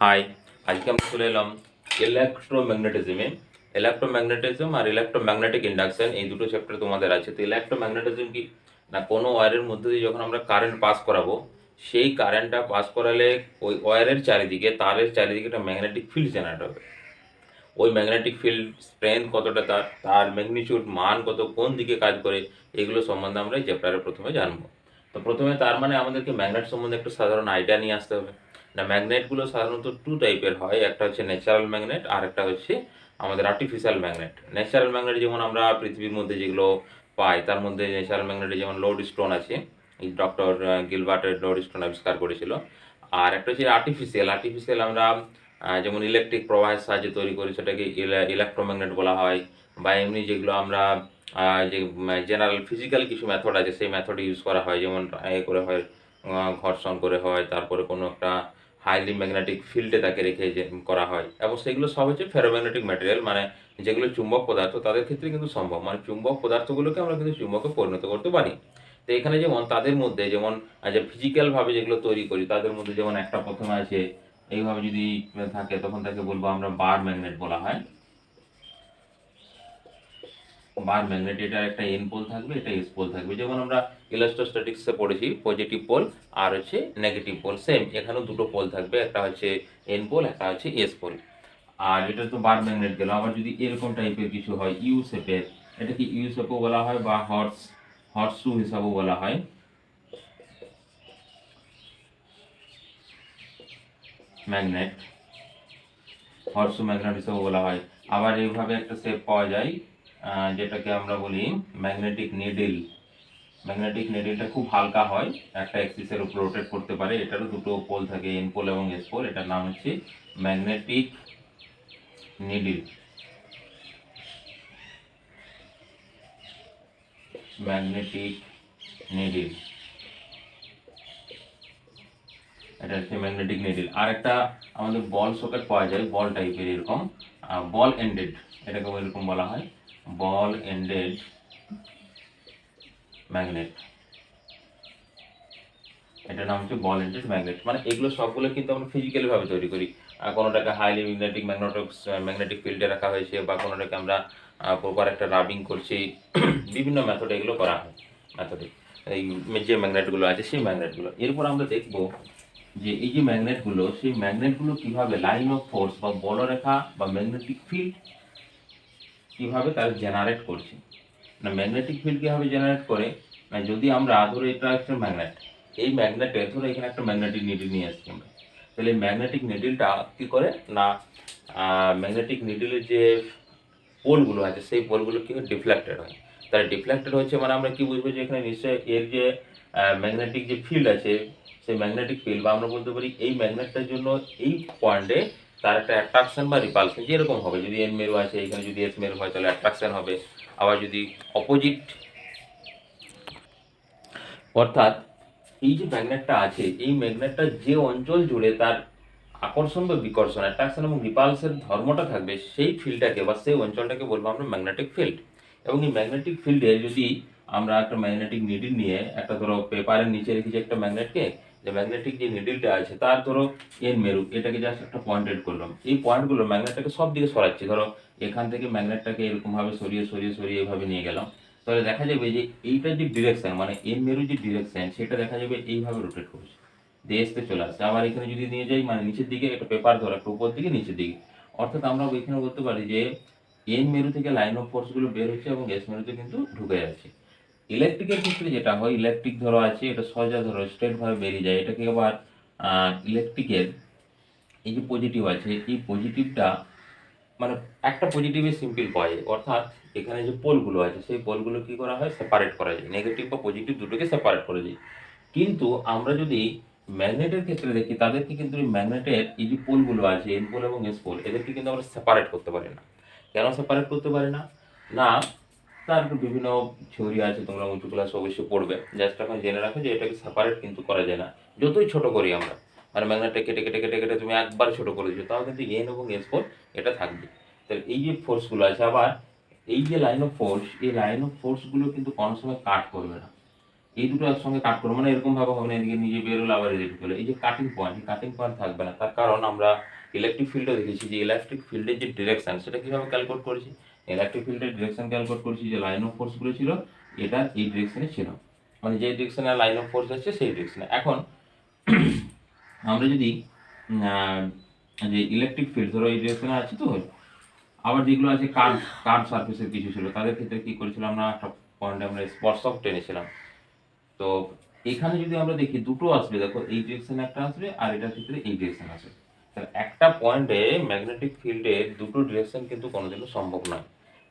High, আজকে আমরা চলে এলাম ইলেকট্রোম্যাগনেটিজমে। ইলেকট্রোম্যাগনেটিজম আর ইলেকট্রোম্যাগনেটিক ইন্ডাকশন এই দুটো চ্যাপ্টার তোমাদের আছে। তো ইলেকট্রোম্যাগনেটিজম কি না, কোনো ওয়্যারের মধ্যে দিয়ে যখন আমরা কারেন্ট পাস করাবো, সেই কারেন্টটা পাস করালে ওই ওয়্যারের চারিদিকে, তারের চারিদিকে একটা ম্যাগনেটিক ফিল্ড জেনারেট হবে। ওই ম্যাগনেটিক ফিল্ড স্ট্রেংথ কতটা, তার তার ম্যাগনিটিউড মান কত, কোন দিকে কাজ করে, এগুলো সম্বন্ধে আমরা এই চ্যাপ্টারে প্রথমে জানবো। তো প্রথমে তার মানে আমাদেরকে ম্যাগনেট সম্বন্ধে একটা সাধারণ আইডিয়া নিয়ে আসতে হবে। না, ম্যাগনেটগুলো সাধারণত টু টাইপের হয়, একটা হচ্ছে ন্যাচারাল ম্যাগনেট আর একটা হচ্ছে আমাদের আর্টিফিশিয়াল ম্যাগনেট। ন্যাচারাল ম্যাগনেট যেমন আমরা পৃথিবীর মধ্যে যেগুলো পাই, তার মধ্যে ন্যাচারাল ম্যাগনেটে যেমন লোড স্টোন আছে, এই ডক্টর গিলবার্টের লোড স্টোন আবিষ্কার করেছিল। আর একটা হচ্ছে আর্টিফিশিয়াল। আর্টিফিশিয়াল আমরা যেমন ইলেকট্রিক প্রবাহের সাহায্যে তৈরি করি, সেটাকে ইলেকট্রোম্যাগনেট বলা হয়। বা এমনি যেগুলো আমরা যে জেনারেল ফিজিক্যাল কিছু মেথড আছে, সেই মেথড ইউজ করা হয়, যেমন এ করে হয়, ঘর্ষণ করে হয়, তারপরে কোনো একটা হাইলি ম্যাগনেটিক ফিল্ডে তাকে রেখে যে করা হয়। এবং সেগুলো সব হচ্ছে ফেরোম্যাগনেটিক ম্যাটেরিয়াল, মানে যেগুলো চুম্বক পদার্থ, তাদের ক্ষেত্রে কিন্তু সম্ভব, মানে চুম্বক পদার্থগুলোকে আমরা কিন্তু চুম্বকে পরিণত করতে পারি। তো এখানে যেমন তাদের মধ্যে যেমন যে ফিজিক্যালভাবে যেগুলো তৈরি করি, তাদের মধ্যে যেমন একটা প্রথমে আছে এইভাবে যদি থাকে, তখন তাকে বলবো আমরা বার ম্যাগনেট বলা হয়। বার ম্যাগনেট, এটার একটা এন পোল থাকবে, এটা এস পোল থাকবে। যেমন আমরা ইলেকট্রোস্ট্যাটিক্সে পড়েছি, পজিটিভ পোল আর হচ্ছে নেগেটিভ পোল, সেম এখানেও দুটো পোল থাকবে, একটা হচ্ছে এন পোল, একটা হচ্ছে এস পোল। আর এটা তো বার ম্যাগনেট গেল। আবার যদি এরকম টাইপের কিছু হয় ইউ শেপের, এটাকে ইউ শেপও বলা হয় বা হর্সু হিসাবেও বলা হয়, ম্যাগনেট, হর্সু ম্যাগনেট হিসাবেও বলা হয়। আবার এইভাবে একটা শেপ পাওয়া যায়, যেটাকে আমরা বলি ম্যাগনেটিক নিডল। ম্যাগনেটিক নিডলটা খুব হালকা হয়, একটা অ্যাক্সিসের উপর রোটেট করতে পারে, এটারও দুটো পোল থাকে, এন পোল এবং এস পোল। এটার নাম হচ্ছে ম্যাগনেটিক নিডল। ম্যাগনেটিক নিডল, এটা হচ্ছে ম্যাগনেটিক নিডল। আর একটা আমাদের বল সকেট পাওয়া যায়, বল টাইপের এরকম, বল এন্ডেড, এটাকে এরকম বলা হয়, বল এন্ডেড ম্যাগনেট। এটার নাম হচ্ছে বল এন্ডেড ম্যাগনেট। মানে এগুলো সবগুলো কিন্তু আমরা ফিজিক্যালি ভাবে তৈরি করি। কোনোটাকে হাইলি ম্যাগনেটিক ম্যাগনেটিক ফিল্ডে রাখা হয়েছে, বা কোনোটাকে আমরা প্রপার একটা রাবিং করছি। বিভিন্ন মেথডে এগুলো করা হয়, মেথডে এই যে ম্যাগনেটগুলো আছে সেই ম্যাগনেটগুলো। এরপর আমরা দেখব যে এই যে ম্যাগনেটগুলো, সেই ম্যাগনেটগুলো কিভাবে লাইন অফ ফোর্স বা বলরেখা বা ম্যাগনেটিক ফিল্ড কিভাবে তারা জেনারেট করছে। না, ম্যাগনেটিক ফিল্ড কিভাবে জেনারেট করে, না যদি আমরা ধরো এটা একটা ম্যাগনেট, এই ম্যাগনেটে ধরো এখানে একটা ম্যাগনেটিক নিডল নিয়ে আসছি আমরা, তাহলে এই ম্যাগনেটিক নিডলটা কি করে না, ম্যাগনেটিক নিডলের যে পোলগুলো আছে সেই পোলগুলো কি হয়, ডিফ্লেক্টেড হয়। তাহলে ডিফ্লেক্টেড হচ্ছে মানে আমরা কি বুঝবো যে এখানে নিশ্চয়ই এর যে ম্যাগনেটিক যে ফিল্ড আছে, সেই ম্যাগনেটিক ফিল্ড, বা আমরা বলতে পারি এই ম্যাগনেটটার জন্য এই পয়েন্টে তার একটা অ্যাট্রাকশন বা রিপালশন যেরকম হবে, যদি এন মেরু আছে এখানে যদি এস মেরু হয় তাহলে অ্যাট্রাকশন হবে। আবার যদি অপোজিট, অর্থাৎ এই যে ম্যাগনেটটা আছে, এই ম্যাগনেটটা যে অঞ্চল জুড়ে তার আকর্ষণ বা বিকর্ষণ, অ্যাট্রাকশন এবং রিপালসের ধর্মটা থাকবে, সেই ফিল্ডটাকে বা সেই অঞ্চলটাকে বলবো আমরা ম্যাগনেটিক ফিল্ড। এবং এই ম্যাগনেটিক ফিল্ডে যদি আমরা একটা ম্যাগনেটিক নিডল নিয়ে একটা ধরো পেপারের নিচে রেখেছি একটা ম্যাগনেটকে, যে ম্যাগনেটিক যে নিডলটা আছে তার ধরো এন মেরু, এটাকে জাস্ট একটা পয়েন্টেড করলাম, এই পয়েন্টগুলো ম্যাগনেটটাকে সব দিকে সরাচ্ছি, ধরো এখান থেকে ম্যাগনেটটাকে এরকমভাবে সরিয়ে সরিয়ে সরিয়ে এভাবে নিয়ে গেলাম, তাহলে দেখা যাবে যে এইটার যে ডিরেকশন, মানে এন মেরু যে ডিরেকশন, সেটা দেখা যাবে এইভাবে রোটেট করছে, দেশতে চলে আসছে। আবার এখানে যদি নিয়ে যাই মানে নিচের দিকে, একটা পেপার ধরো একটা উপর দিকে নিচের দিকে, অর্থাৎ আমরা এখানে বলতে পারি যে এন মেরু থেকে লাইন অফ ফোর্সগুলো বের হচ্ছে এবং এস মেরুতে কিন্তু ঢুকে যাচ্ছে। ইলেকট্রিকের ক্ষেত্রে যেটা হয়, ইলেকট্রিক ধরো আছে, এটা সোজা ধরো স্ট্রেট ভাবে বেরিয়ে যায়, এটাকে আবার ইলেকট্রিকের এই যে পজিটিভ আছে, এই পজিটিভটা মানে একটা পজিটিভের সিম্পল পাওয়া যায়, অর্থাৎ এখানে যে পোলগুলো আছে সেই পোলগুলো কি করা হয়, সেপারেট করা যায়, নেগেটিভ বা পজিটিভ দুটোকে সেপারেট করে যায়। কিন্তু আমরা যদি ম্যাগনেটের ক্ষেত্রে দেখি, তাদেরকে কিন্তু এই ম্যাগনেটের এই যে পোলগুলো আছে, এন পোল এবং এস পোল, এদেরকে কিন্তু আমরা সেপারেট করতে পারি না। কেন সেপারেট করতে পারি না, না তার বিভিন্ন থিওরি আছে, তোমরা উঁচু ক্লাস অবশ্যই পড়বে, জাস্ট এখন জেনে রাখো যে এটাকে সেপারেট কিন্তু করা যায় না, যতই ছোট করি আমরা, মানে ম্যাগনেটটা কেটে কেটে কেটে কেটে তুমি একবার ছোট করে দিচ্ছ, তাও কিন্তু এন এবং এস পোল এটা থাকবে। তাহলে এই যে ফোর্সগুলো আছে, আবার এই যে লাইন অফ ফোর্স, এই লাইন অফ ফোর্সগুলো কিন্তু কোনো সময় কাট করবে না, এই দুটো একসঙ্গে কাট করবো, মানে এরকম ভাবে হবে না এদিকে নিজে বেরোলো আবার এদিকে চলে, এই যে কাটিং পয়েন্ট থাকবে না। তার কারণ আমরা ইলেকট্রিক ফিল্ডে দেখেছি যে ইলেকট্রিক ফিল্ডের যে ডিরেকশন সেটা কিভাবে ক্যালকুলেট করেছি, ইলেকট্রিক ফিল্ডের ডিরেকশন ক্যালকুলেট করেছি যে লাইন অফ ফোর্স গুলো ছিল এটা এই ডিরেকশনে ছিল, মানে যে ডিরেকশনে লাইন অফ ফোর্স আছে সেই ডিরেকশনে। এখন আমরা যদি আহ, যে ইলেকট্রিক ফিল্ড ধরো এই ডিরেকশনে আছে, তো আবার যেগুলো আছে কার্ভ সারফেসের কিছু ছিল তাদের ক্ষেত্রে কি করেছিলাম, আমরা একটা পয়েন্ট আমরা স্পর্শক টেনেছিলাম। তো এখানে যদি আমরা দেখি দুটো আসবে, দেখো এই ডিরেকশনে একটা আসবে আর এটার ক্ষেত্রে এই ডিরেকশন আসবে। তাহলে একটা পয়েন্টে ম্যাগনেটিক ফিল্ডে দুটো ডিরেকশন কিন্তু কোনোদিনও সম্ভব নয়,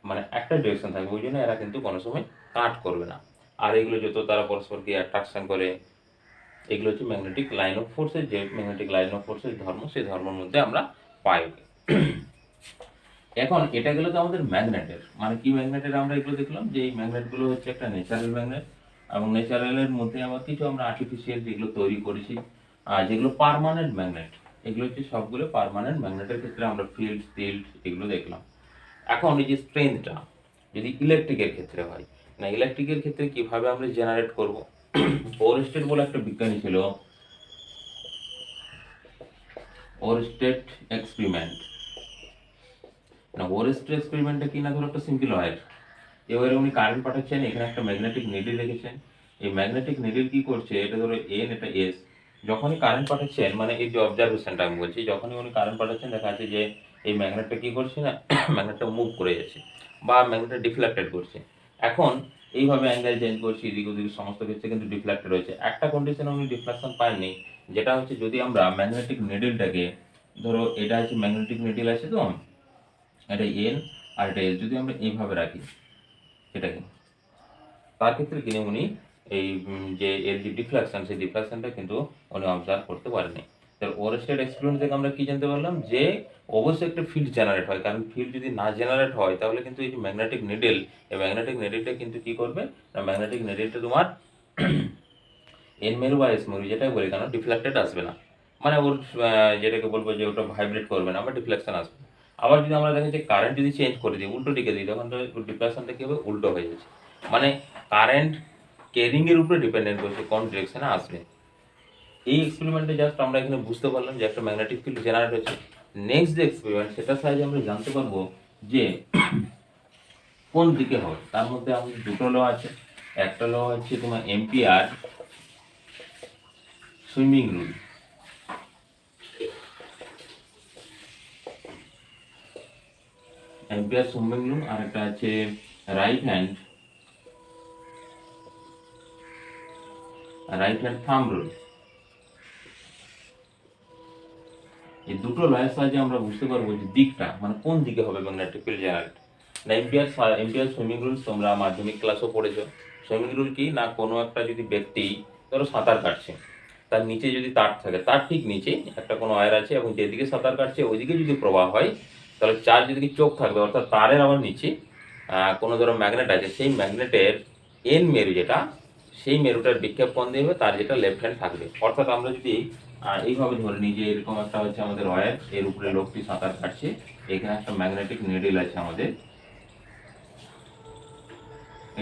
মানে একটা ডিরেকশন থাকবে, ওই জন্য এরা কিন্তু কোনো সময় কাট করবে না। আর এগুলো যত তারা পরস্পরকে অ্যাট্রাকশন করে, এগুলো হচ্ছে ম্যাগনেটিক লাইন অফ ফোর্সের, যে ম্যাগনেটিক লাইন অফ ফোর্সের ধর্ম, সেই ধর্মের মধ্যে আমরা পাই। এখন এটা গেলো তো আমাদের ম্যাগনেটের, মানে কি ম্যাগনেটের আমরা এগুলো দেখলাম যে এই ম্যাগনেটগুলো হচ্ছে একটা ন্যাচারাল ম্যাগনেট, এবং ন্যাচারালের মধ্যে আবার কিছু আমরা আর্টিফিশিয়াল যেগুলো তৈরি করেছি, আর যেগুলো পার্মানেন্ট ম্যাগনেট, এগুলো হচ্ছে সবগুলো পার্মানেন্ট ম্যাগনেটের ক্ষেত্রে আমরা ফিল্ড টিল্ড এগুলো দেখলাম। এখন এই যে স্ট্রেংথটা যদি ইলেকট্রিকের ক্ষেত্রে হয়, না ইলেকট্রিকের ক্ষেত্রে কিভাবে আমরা জেনারেট করব, ওরস্টেড বলে একটা বিজ্ঞানী ছিল, ওরস্টেড এক্সপেরিমেন্ট। না ওরস্টেড এক্সপেরিমেন্টটা কি, না ধরো একটা সিম্পল ওয়্যার, এবারে উনি কারেন্ট পাঠাচ্ছেন, এখানে একটা ম্যাগনেটিক নিডল রেখেছেন, এই ম্যাগনেটিক নিডল কি করছে, এটা ধরো এন এটা এস, যখনই কারেন্ট পাঠাচ্ছেন, মানে এই যে অবজারভেশনটা আমি বলছি, যখনই উনি কারেন্ট পাঠাচ্ছেন দেখা যাচ্ছে যে এই ম্যাগনেটটা কি করছে না ম্যাগনেটটা মুভ করে যাচ্ছে বা ম্যাগনেটটা ডিফ্লেক্টেড করছে। এখন এইভাবে অ্যাঙ্গেল চেঞ্জ করছি, এদিক ওদিক সমস্ত ক্ষেত্রে কিন্তু ডিফ্লেক্টেড হয়েছে। একটা কন্ডিশনে উনি ডিফ্লেকশন পাননি, যেটা হচ্ছে যদি আমরা ম্যাগনেটিক নিডলটাকে ধরো এটা হচ্ছে ম্যাগনেটিক নিডল আছে, তো এটা এন আর এটা এস, যদি আমরা এইভাবে রাখি এটাকে, তার ক্ষেত্রে কিন্তু উনি এই যে এর যে ডিফ্লেকশন সেই ডিফ্লেকশনটা কিন্তু উনি অবজার্ভ করতে পারেনি। তার ওরস্টেড এক্সপেরিমেন্ট থেকে আমরা কি জানতে পারলাম যে অবশ্যই একটা ফিল্ড জেনারেট হয়, কারণ ফিল্ড যদি না জেনারেট হয় তাহলে কিন্তু এই যে ম্যাগনেটিক নিডল, এই ম্যাগনেটিক নিডলটা কিন্তু কি করবে না, ম্যাগনেটিক নিডলটা তোমার এন মেরু বা এস মেরু যেটাই বলি কেন ডিফ্লেক্টেড আসবে না, মানে ওর যেটাকে বলবো যে ওটা ভাইব্রেট করবে না বা ডিফ্লেকশন আসবে। আবার যদি আমরা দেখি যে কারেন্ট যদি চেঞ্জ করে দিই, উল্টো দিকে দিই, তখন তো ডিফ্লেকশনটা কি হবে, উল্টো হয়ে যাচ্ছে। মানে কারেন্ট ক্যারিং এর উপরে ডিপেন্ডেন্ট করছে কোন ডিরেকশনে আসবে। এই এক্সপেরিমেন্টে জাস্ট আমরা এখানে বুঝতে পারলাম যে একটা ম্যাগনেটিক ফিল্ড জেনারেট হচ্ছে। নেক্সট যে এক্সপেরিমেন্ট সেটার সাহায্যে আমরা জানতে পারবো যে কোন দিকে হবে। তার মধ্যে আমাদের দুটো ল আছে, একটা ল হচ্ছে তোমার Ampere swimming rule, Ampere swimming rule, আর একটা আছে রাইট হ্যান্ড থাম্ব রুল। এই দুটো লয়ের সাহায্যে আমরা বুঝতে পারবো যে দিকটা মানে কোন দিকে হবে ম্যাগনেটিক ফিল্ড জেনারেট। না এম্পিয়ার সুইমিং রুলস তোমরা মাধ্যমিক ক্লাসও পড়েছো। সুইমিং রুল কি না, কোনো একটা যদি ব্যক্তি ধরো সাঁতার কাটছে, তার নিচে যদি তার থাকে, তার ঠিক নিচে একটা কোনো ওয়্যার আছে, এবং যেদিকে সাঁতার কাটছে ওইদিকে যদি প্রবাহ হয়, তাহলে চার যেদিকে চোখ থাকবে, অর্থাৎ তারের আবার নিচে কোনো ধরো ম্যাগনেট আছে, সেই ম্যাগনেটের এন মেরু যেটা, সেই মেরুটার বিক্ষেপ কোণ দিয়ে হবে, তার যেটা লেফট হ্যান্ড থাকবে। অর্থাৎ আমরা যদি এইভাবে ধরে নিই যে এরকম একটা হচ্ছে আমাদের ওয়্যার, এর উপরে লোকটি সাঁতার কাটছে, এখানে একটা ম্যাগনেটিক নিডল আছে আমাদের,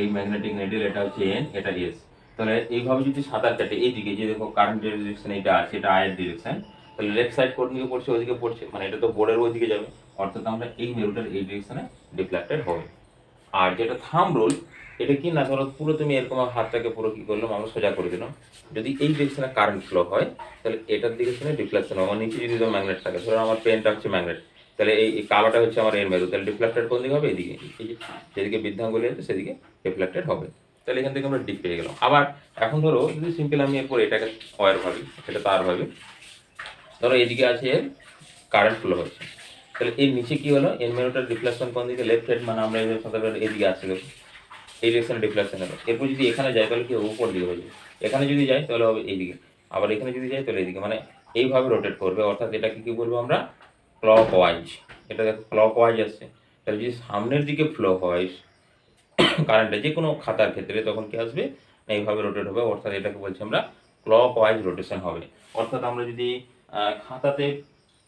এই ম্যাগনেটিক নিডল এটা হচ্ছে এন এটা এস। তাহলে এইভাবে যদি সাঁতার কাটে, এইদিকে যে দেখো কারেন্টের ডিরেকশন এটা আছে, এটা আয়ের ডিরেকশন, তাহলে লেফট সাইড কোন দিকে পড়ছে, ওইদিকে পড়ছে, মানে এটা তো বোর্ডের ওইদিকে যাবে, অর্থাৎ আমরা এই মেরুটার এই ডিরেকশনে ডিফ্লেক্টেড হবে। আর যেটা থাম্ব রুল, এটা কি না, ধরো পুরো তুমি এরকম হাতটাকে পুরো কি করলাম আমরা সোজা করে দিলাম, যদি এই ডিরেকশনে কারেন্ট ফ্লো হয় তাহলে এটার ডিরেকশনে ডিফ্লেকশন হবে। আমার নিচে যদি ম্যাগনেট থাকে, ধরো আমার পেনটা হচ্ছে ম্যাগনেট, তাহলে এই কালোটা হচ্ছে আমার এর মেরু, তাহলে ডিফ্লেক্টেড কোন দিকে হবে, এদিকে, এই যে যেদিকে বৃদ্ধাঙ্গুলি আছে সেদিকে ডিফ্লেক্টেড হবে। তাহলে এখান থেকে আমরা ডিপ পেয়ে গেলাম। আবার এখন ধরো যদি সিম্পল আমি এরপর এটাকে ওয়্যার ভাবি, এটা তার ভাবি, ধরো এদিকে আছে এর কারেন্ট ফ্লো হচ্ছে, তাহলে এর নিচে কি হলো, এর মেরুটার ডিফ্লেকশন কোন দিকে, লেফট সাইড, মানে আমরা এদিকে আসছে দেখো, এই ডিরেকশনে ডিফ্লেকশন হবে। এরপর যদি এখানে যায় তাহলে কি উপর দিকে হয়ে যাবে, এখানে যদি যায় তাহলে হবে এইদিকে, আবার এখানে যদি যায় তাহলে এইদিকে, মানে এইভাবে রোটেট করবে। অর্থাৎ এটাকে কি বলবো আমরা, ক্লক ওয়াইজ। এটা দেখো ক্লক ওয়াইজ আসছে, তাহলে যদি সামনের দিকে ফ্লো হয় কারেন্টে যে কোনো খাতার ক্ষেত্রে, তখন কি আসবে, এইভাবে রোটেট হবে। অর্থাৎ এটাকে বলছি আমরা ক্লক ওয়াইজ রোটেশন হবে। অর্থাৎ আমরা যদি খাতাতে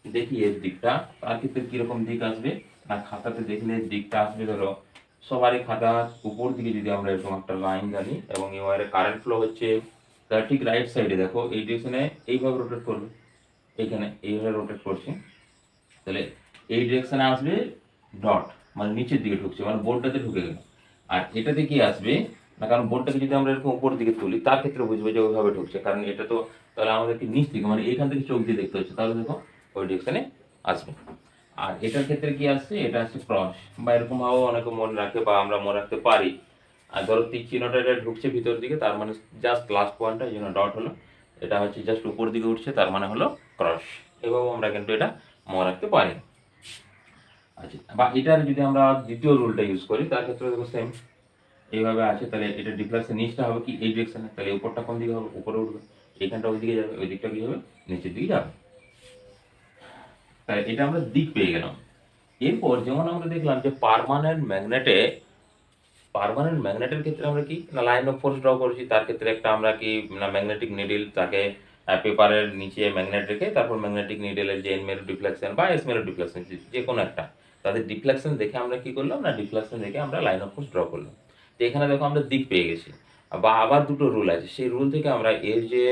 দেখি এর দিকটা, তার ক্ষেত্রে কিরকম দিক আসবে, না খাতাতে দেখলে দিকটা আসবে ধরো সবারই খাতার উপর দিকে যদি আমরা এরকম একটা লাইন জানি এবং এই ওয়ারে কারেন্ট ফ্লো হচ্ছে, তার ঠিক রাইট সাইডে দেখো এই ডিরেকশনে এইভাবে রোটেট করবে, এইখানে এইভাবে রোটেট করছে, তাহলে এই ডিরেকশনে আসবে ডট, মানে নিচের দিকে ঢুকছে, মানে বোর্ডটাতে ঢুকে গেল। আর এটাতে কি আসবে না, কারণ বোর্ডটাকে যদি আমরা এরকম উপর দিকে তুলি তার ক্ষেত্রে বুঝবে যে ওইভাবে ঢুকছে, কারণ এটা তো তাহলে আমাদেরকে নিচ থেকে মানে এইখান থেকে চোখ দিয়ে দেখতে হচ্ছে, তাহলে দেখো ওই ডিরেকশনে আসবে। আর এটার ক্ষেত্রে কি আসছে, এটা আসছে ক্রস, বা এরকম ভাবে অনেকে মনে রাখে বা আমরা মনে রাখতে পারি। আর ধরো তীর চিহ্নটা এটা ঢুকছে ভিতর দিকে, তার মানে জাস্ট লাস্ট পয়েন্টটা এই জন্য ডট হলো, এটা হচ্ছে জাস্ট উপর দিকে উঠছে, তার মানে হলো ক্রস। এভাবেও আমরা কিন্তু এটা মনে রাখতে পারি। আচ্ছা, বা এটার যদি আমরা দ্বিতীয় রুলটা ইউজ করি তার ক্ষেত্রে দেখো সেম এইভাবে আছে, তাহলে এটা ডিফ্লেকশন নিচটা হবে কি এই ডিরেকশনে, তাহলে উপরটা কোন দিকে হবে, উপরে উঠবে, এইখানটা ওই দিকে যাবে, ওই দিকটা কি হবে, নিচের দিকে যাবে। তাহলে এটা আমরা দিক পেয়ে গেলাম। এরপর যেমন আমরা দেখলাম যে পার্মানেন্ট ম্যাগনেটের ক্ষেত্রে আমরা কি না লাইন অফ ফোর্স ড্র করেছি, তার ক্ষেত্রে একটা আমরা কি না ম্যাগনেটিক নিডল, তাকে পেপারের নিচে ম্যাগনেট রেখে তারপর ম্যাগনেটিক নিডলের যে এন মেরু ডিফ্লেকশন বা এস মেরু ডিফ্লেকশন যে কোনো একটা, তাদের ডিফ্লেকশন দেখে আমরা কি করলাম না ডিফ্লেকশন দেখে আমরা লাইন অফ ফোর্স ড্র করলাম। তো এখানে দেখো আমরা দিক পেয়ে গেছি। বা আবার দুটো রুল আছে, সেই রুল থেকে আমরা এর যে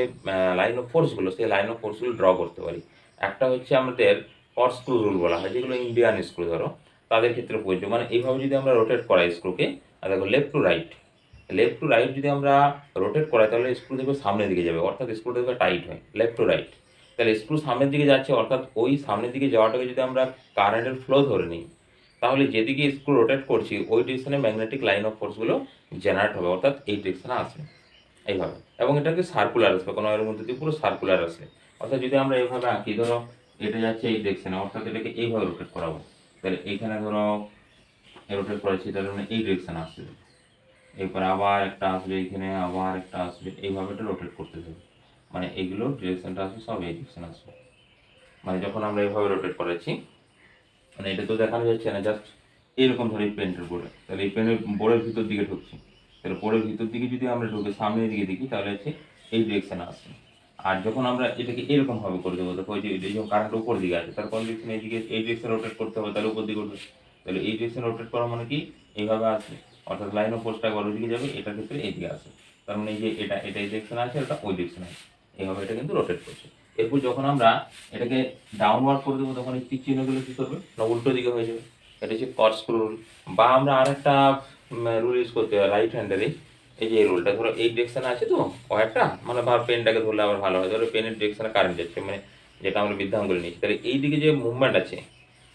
লাইন অফ ফোর্সগুলো সেই লাইন অফ ফোর্সগুলো ড্র করতে পারি। একটা হচ্ছে আমাদের কর্ড স্ক্রু রুল বলা হয়, যেগুলো ইন্ডিয়ান স্ক্রু ধরো তাদের ক্ষেত্রে প্রযোজ্য, মানে এইভাবে যদি আমরা রোটেট করাই স্ক্রুকে, আর দেখো লেফট টু রাইট যদি আমরা রোটেট করাই তাহলে স্ক্রু দেখবে সামনের দিকে যাবে, অর্থাৎ স্ক্রু দেখবে টাইট হয় লেফট টু রাইট। তাহলে স্ক্রু সামনের দিকে যাচ্ছে, অর্থাৎ ওই সামনের দিকে যাওয়াটাকে যদি আমরা কারেন্টের ফ্লো ধরে নিই, তাহলে যেদিকে স্ক্রু রোটেট করছি ওই ডিরেকশনে ম্যাগনেটিক লাইন অফ ফোর্সগুলো জেনারেট হবে, অর্থাৎ এই ডিরেকশনে আসবে এইভাবে। এবং এটাকে সার্কুলার আসবে, কোনো এর মধ্যে দিয়ে পুরো সার্কুলার আসবে। অর্থাৎ যদি আমরা এইভাবে আঁকি, ধরো এটা যাচ্ছে এই ডিরেকশনে, অর্থাৎ এটাকে এইভাবে রোটেট করাবো, তাহলে এইখানে ধরো রোটেট করেছি, তাহলে মানে এই ডিরেকশনে আসবে, এরপর আবার একটা আসবে এখানে, আবার একটা আসবে, এইভাবে এটা রোটেট করতে থাকবে, মানে এইগুলো ডিরেকশনটা আসবে সব এই ডিরেকশন আসবে। মানে যখন আমরা এইভাবে রোটেট করেছি, মানে এটা তো দেখানো যাচ্ছে না, জাস্ট এইরকম ধরে এই পেনটার বোর্ডে, তাহলে এই পেনের বোর্ডের ভিতর দিকে ঢুকছি, তাহলে বোর্ডের ভিতর দিকে যদি আমরা ঢুকে সামনের দিকে দেখি তাহলে হচ্ছে এই ডিরেকশনে আসছে। আর যখন আমরা এটাকে এরকম ভাবে করে দেবো, দেখো ওই যে যখন কারেন্ট উপর দিকে আছে তার কোন ডিরেকশন, এইদিকে এই ডিরেকশন রোটেট করতে হবে, তাহলে উপর দিকে উঠবে, তাহলে এই ডিরেকশন রোটেট করা মানে কি এইভাবে আসবে, অর্থাৎ লাইন অফ ফোর্সটা একবার ওইদিকে যাবে, এটার ক্ষেত্রে এইদিকে আসে, তার মানে এই যে এটা এটা এই ডিরেকশনে আছে, এটা ওই ডিরেকশনে আছে, এইভাবে এটা কিন্তু রোটেট করছে। এরপর যখন আমরা এটাকে ডাউনওয়ার্ড করে দেবো তখন এই তীর চিহ্নগুলো কি করবে না উল্টো দিকে হয়ে যাবে, এটা হচ্ছে কট স্ক্রু রুল। বা আমরা আরেকটা রুল ইউজ করতে হয় রাইট হ্যান্ডেরই, এই যে এই রুলটা, ধরো এই ডিরেকশনে আছে তো একটা, মানে ভাব পেনটাকে ধরলে আবার ভালো হয়, ধরো পেনের ডিরেকশনে কারেন্ট যাচ্ছে, মানে যেটা আমরা বৃদ্ধাঙ্গুল নিচ্ছি, তাহলে এই দিকে যে মুভমেন্ট আছে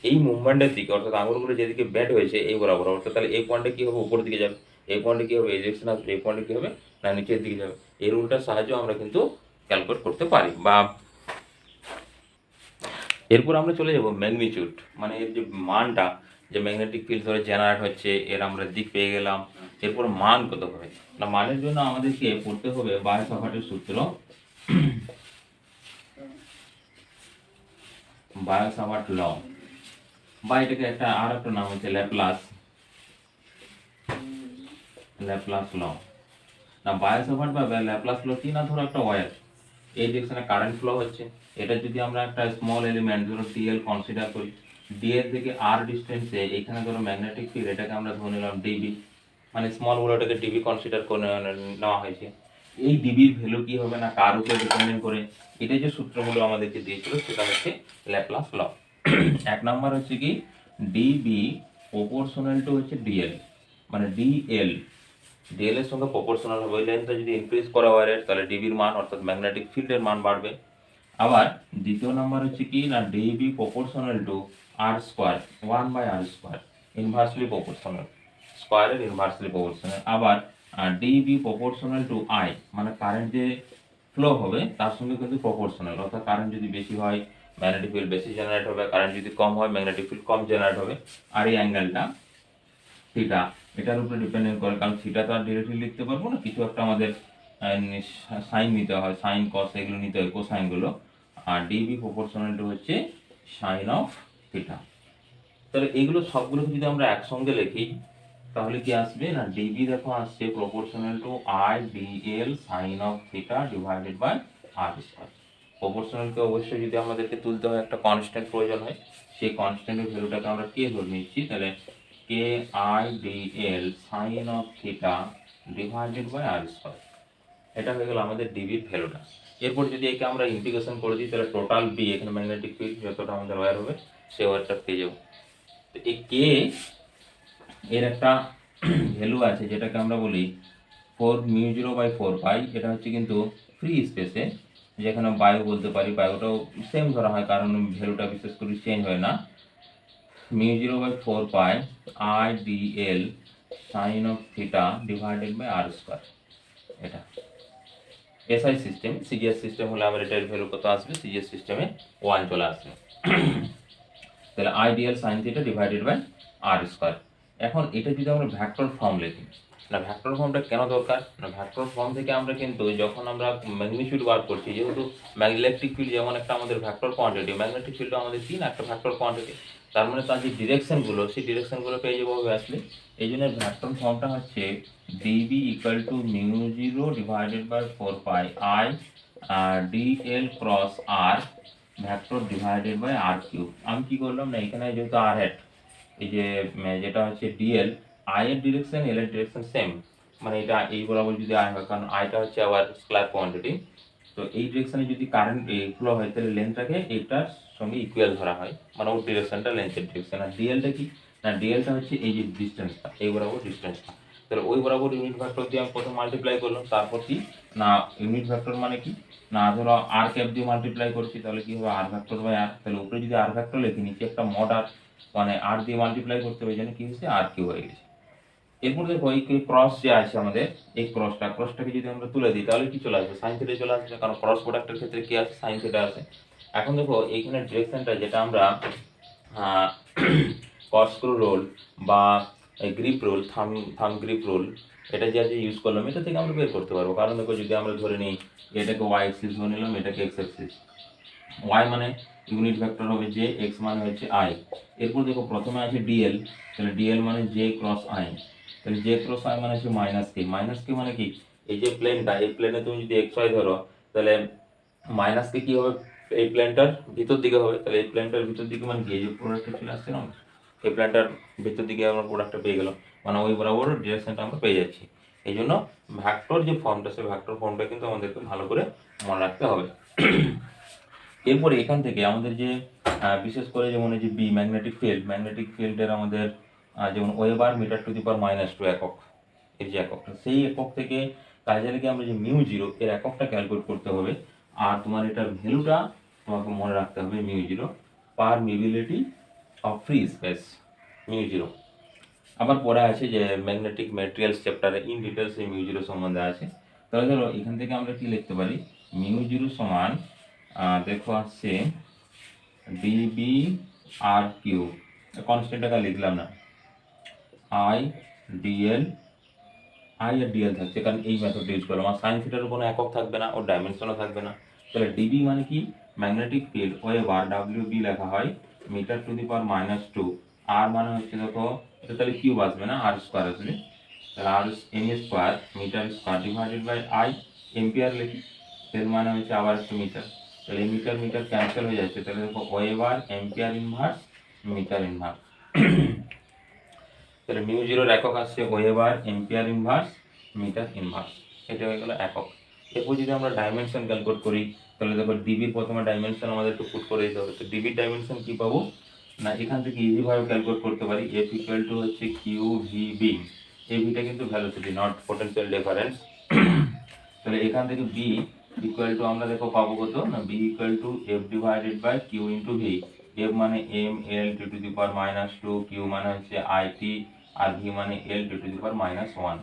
এই মুভমেন্টের দিকে, অর্থাৎ আঙুলগুলো যেদিকে ব্যাট হয়েছে এই বরাবর, অর্থাৎ তাহলে এই পয়েন্টে কি হবে উপর দিকে যাবে, এই পয়েন্টে কি হবে এই ডিরেকশন আসবে, এই পয়েন্টে কি হবে না নিচের দিকে যাবে। এই রুলটার সাহায্যে আমরা কিন্তু ক্যালকুলেট করতে পারি। বা এরপর আমরা চলে যাব ম্যাগনিটিউড, মানে এর যে মানটা, যে ম্যাগনেটিক ফিল্ড ধরে জেনারেট হচ্ছে, এর আমরা দিক পেয়ে গেলাম, এরপর মান কত হবে না, মানের জন্য আমাদেরকে পড়তে হবে বায়োসাভার্টের সূত্র, বায়োসাভার্ট ল, বা এটাকে একটা আর একটা নাম হচ্ছে ল্যাপ্লাস ল। না বায়োসাভার্ট বা ল্যাপ্লাস ল কি না, ধরো একটা ওয়্যার এই ডিরেকশনে কারেন্ট ফ্লো হচ্ছে, এটা যদি আমরা একটা স্মল এলিমেন্ট ধরো ডিএল কনসিডার করি, ডিএল থেকে আর ডিস্টেন্সে এখানে ধরো ম্যাগনেটিক ফিল্ড, এটাকে আমরা ধরে নিলাম ডিবি, মানে স্মল বড়টাকে ডিবি কনসিডার করে নেওয়া হয়েছে। এই ডিবির ভ্যালু কি হবে না কার উপরে ডিপেন্ডেন্ট করে, এটা যে সূত্রগুলো আমাদেরকে দিয়েছিল সেটা হচ্ছে ল্যাপ্লাস ল। এক নাম্বার হচ্ছে কি ডিবি প্রপোর্শনাল টু হচ্ছে ডিএল, মানে ডিএল এর সঙ্গে প্রপোর্শনাল হবে, ওই লেন্থটা যদি ইনক্রিজ করা হয় তাহলে ডিবির মান অর্থাৎ ম্যাগনেটিক ফিল্ডের মান বাড়বে। আবার দ্বিতীয় নাম্বার হচ্ছে কি না dB proportional to r square, 1/r², inversely proportional, স্কোয়ারের ইনভার্সলি প্রপোর্শনাল। আবার ডিবি প্রপোর্শনাল টু আই, মানে কারেন্ট যে ফ্লো হবে তার সঙ্গে কিন্তু প্রপোর্শনাল, অর্থাৎ কারেন্ট যদি বেশি হয় ম্যাগনেটিক ফিল্ড বেশি জেনারেট হবে, কারেন্ট যদি কম হয় ম্যাগনেটিক ফিল্ড কম জেনারেট হবে। আর এই অ্যাঙ্গেলটা থিটা, এটার উপরে ডিপেন্ডেন্ট করে, কারণ থিটা তো আর ডিরেক্টলি লিখতে পারবো না, কিছু একটা আমাদের সাইন নিতে হয়, সাইন কস এগুলো নিতে হয়, কোসাইনগুলো। আর ডিবি প্রপোর্শনাল টু হচ্ছে সাইন অফ থিটা। তাহলে এগুলো সবগুলোকে যদি আমরা একসঙ্গে লিখি তাহলে কি আসবে না ডিবি দেখো আসছে proportional to I dL sine of theta divided by R square. প্রপোর্শনালকে অবশ্যই যদি আমাদেরকে তুলতে হয় একটা কনস্ট্যান্ট প্রয়োজন হয়, সেই কনস্ট্যান্টের ভ্যালুটাকে আমরা কে ধরে নিচ্ছি, তাহলে K I D L sine of theta divided by R square. এটা হয়ে গেল আমাদের ডিবির ভ্যালুটা। এরপর যদি একে আমরা ইন্টিগ্রেশন করে দিই তাহলে টোটাল বি, এখানে ম্যাগনেটিক ফিল্ড যতটা আমাদের ওয়্যার হবে সে ওয়্যারটা পেয়ে যাবো। তো এই কে এর একটা ভ্যালু আছে যেটাকে আমরা বলি 4μ0/4 পাই। এটা হচ্ছে কিন্তু ফ্রি স্পেসে, যেখানে বায়ু বলতে পারি, বায়ুটাও সেম ধরা হয় কারণ ভ্যালুটা বিশেষ করে চেঞ্জ হয় না। μ0/4 pi I D L sine of theta divided by R square. এটা এসআই সিস্টেম, সিজিএস সিস্টেম হলে আমার এটার ভ্যালু কত আসবে, সিজিএস সিস্টেমে 1 চলে আসবে। তাহলে I dl sine theta divided by R square. এখন এটা যদি আমরা ভেক্টর ফর্ম লিখি, না ভেক্টর ফর্মটা কেন দরকার, না ভেক্টর ফর্ম থেকে আমরা কিন্তু যখন আমরা ম্যাগনিটিউড বার করছি, যেহেতু ইলেকট্রিক ফিল্ড যেমন একটা আমাদের ভেক্টর কোয়ান্টিটি, ম্যাগনেটিক ফিল্ডও আমাদের কি না একটা ভেক্টর কোয়ান্টিটি, তার মানে তার যে ডিরেকশনগুলো সেই ডিরেকশনগুলো পেয়ে যাবো আসলে। এই জন্য ভেক্টর ফর্মটা হচ্ছে dB equal to μ0 divided by 4 pi I dL cross R vector divided by R cube. আমি কি করলাম না, এখানে যেহেতু আর হ্যাট, এই যে যেটা হচ্ছে ডিএল, আই এর ডিরেকশন এল এর ডিরেকশন সেম, মানে এটা এই বরাবর যদি আই হয়, কারণ আইটা হচ্ছে আবার স্কেলার কোয়ান্টিটি, তো এই ডিরেকশনে যদি কারেন্ট ফ্লো হয় তাহলে লেন্থটাকে এইটার সঙ্গে ইকুয়াল ধরা হয়, মানে ওর ডিরেকশনটা লেন্থের ডিরেকশন। আর ডিএলটা কি, না ডিএলটা হচ্ছে এই যে ডিস্টেন্সটা, এই বরাবর ডিস্টেন্সটা, তাহলে ওই বরাবর ইউনিট ভেক্টর দিয়ে আমি প্রথম মাল্টিপ্লাই করলাম, তারপর কি না ইউনিট ভেক্টর মানে কি না ধরো আর ক্যাপ দিয়ে মাল্টিপ্লাই করছি, তাহলে কি হবে আর ভেক্টর বাই আর, তাহলে উপরে যদি আর ভেক্টর লিখি নিচে একটা মড আর, মানে আর দিয়ে মাল্টিপ্লাই করতে হবে, জন্য কি হচ্ছে আর কিউ হয়ে গেছে। এরপর দেখো এই ক্রস যে আছে আমাদের, এই ক্রসটাকে যদি আমরা তুলে দিই তাহলে কি চলে আসবে, সাইন থিটা চলে আসবে, কারণ ক্রস প্রোডাক্টের ক্ষেত্রে কি আছে সাইন থিটা আছে। এখন দেখো এইখানে ডিরেকশনটা যেটা আমরা কর্কস্ক্রু রোল বা গ্রিপ রোল, থাম গ্রিপ রোল, এটা যে আজ ইউজ করলাম, এটা থেকে আমরা বের করতে পারবো। কারণ দেখো যদি আমরা ধরে নিই এটাকে ওয়াই এক্সিস ধরে নিলাম, এটাকে এক্স এক্সিস, ওয়াই মানে ইউনিট ভেক্টর হবে জে, এক্স মানে হচ্ছে আই। এরপর দেখো প্রথমে আছে ডিএল, তাহলে ডিএল মানে জে ক্রস আই, তাহলে জে ক্রস আই মানে হচ্ছে মাইনাস কে মানে কি এই যে প্লেনটা, এই প্লেনে তুমি যদি এক্স ওয়াই ধরো তাহলে মাইনাস কে কি হবে, এই প্লেনটার ভিতর দিকে হবে, তাহলে এই প্লেনটার ভিতর দিকে মানে কি এই যে প্রোডাক্টটা চলে আসছে না, এই প্লেনটার ভিতর দিকে আমরা প্রোডাক্টটা পেয়ে গেলাম, মানে ওই বরাবর ডিরেকশনটা আমরা পেয়ে যাচ্ছি। এই জন্য ভেক্টর যে ফর্মটা, সেই ভেক্টর ফর্মটা কিন্তু আমাদেরকে ভালো করে মনে রাখতে হবে। এরপরে এখান থেকে আমাদের যে বিশেষ করে যেমন এই যে বি ম্যাগনেটিক ফিল্ডের আমাদের যেমন weber metre two the power -2 একক, এর যে এককটা, সেই একক থেকে কাজে লেগে আমরা যে μ0 এর এককটা ক্যালকুলেট করতে হবে। আর তোমার এটার ভ্যালুটা তোমাকে মনে রাখতে হবে μ0 পারমিবিলিটি অফ ফ্রি স্পেস μ0। আবার পরে আছে যে ম্যাগনেটিক ম্যাটেরিয়ালস চ্যাপ্টারে ইন ডিটেলস এই μ0 সম্বন্ধে আছে। তাহলে ধরো এখান থেকে আমরা কি লিখতে পারি, μ0 সমান দেখো আসছে ডিবি আর কিউ, কনস্ট্যান্ট টাকা লিখলাম না, আই ডিএল, আই আর ডিএল থাকছে কারণ এই মেথডটা ইউজ করলাম, আর সাইন থিটার কোনো একক থাকবে না, ওর ডাইমেনশনও থাকবে না। তাহলে ডিবি মানে কি magnetic field weber, W b লেখা হয় মিটার টু দি পাওয়ার -2, আর মানে হচ্ছে দেখো এটা তাহলে কিউব আসবে না, আর স্কোয়ার আসবে, তাহলে r m square metre square divided by I, ampere লিখি, এর মানে হচ্ছে আবার একটু মিটার, তাহলে মিটার মিটার ক্যান্সেল হয়ে যাচ্ছে, তাহলে দেখো weber ampere inverse metre inverse. তাহলে μ0 একক আসছে weber ampere inverse metre inverse, এটা হয়ে গেল একক। এরপর যদি আমরা ডাইমেনশন ক্যালকুলেট করি তাহলে দেখো ডিবির প্রথমে ডাইমেনশন আমাদেরকে পুট করে দিতে হবে। তো ডিবির ডাইমেনশন কি পাবো না, এখান থেকে ইজিভাবে ক্যালকুলেট করতে পারি, এফ ইকুয়াল টু হচ্ছে কিউ ভি বি, এই ভিটা কিন্তু ভ্যালোসিটি নট পোটেনশিয়াল ডিফারেন্স। তাহলে এখান থেকে বি ইকুয়াল টু আমরা দেখো পাবো কত না, B equal to F divided by Q into V, F মানে M L to the power -2, Q মানে হচ্ছে আইটি, আর ভি মানে এল to the power -1,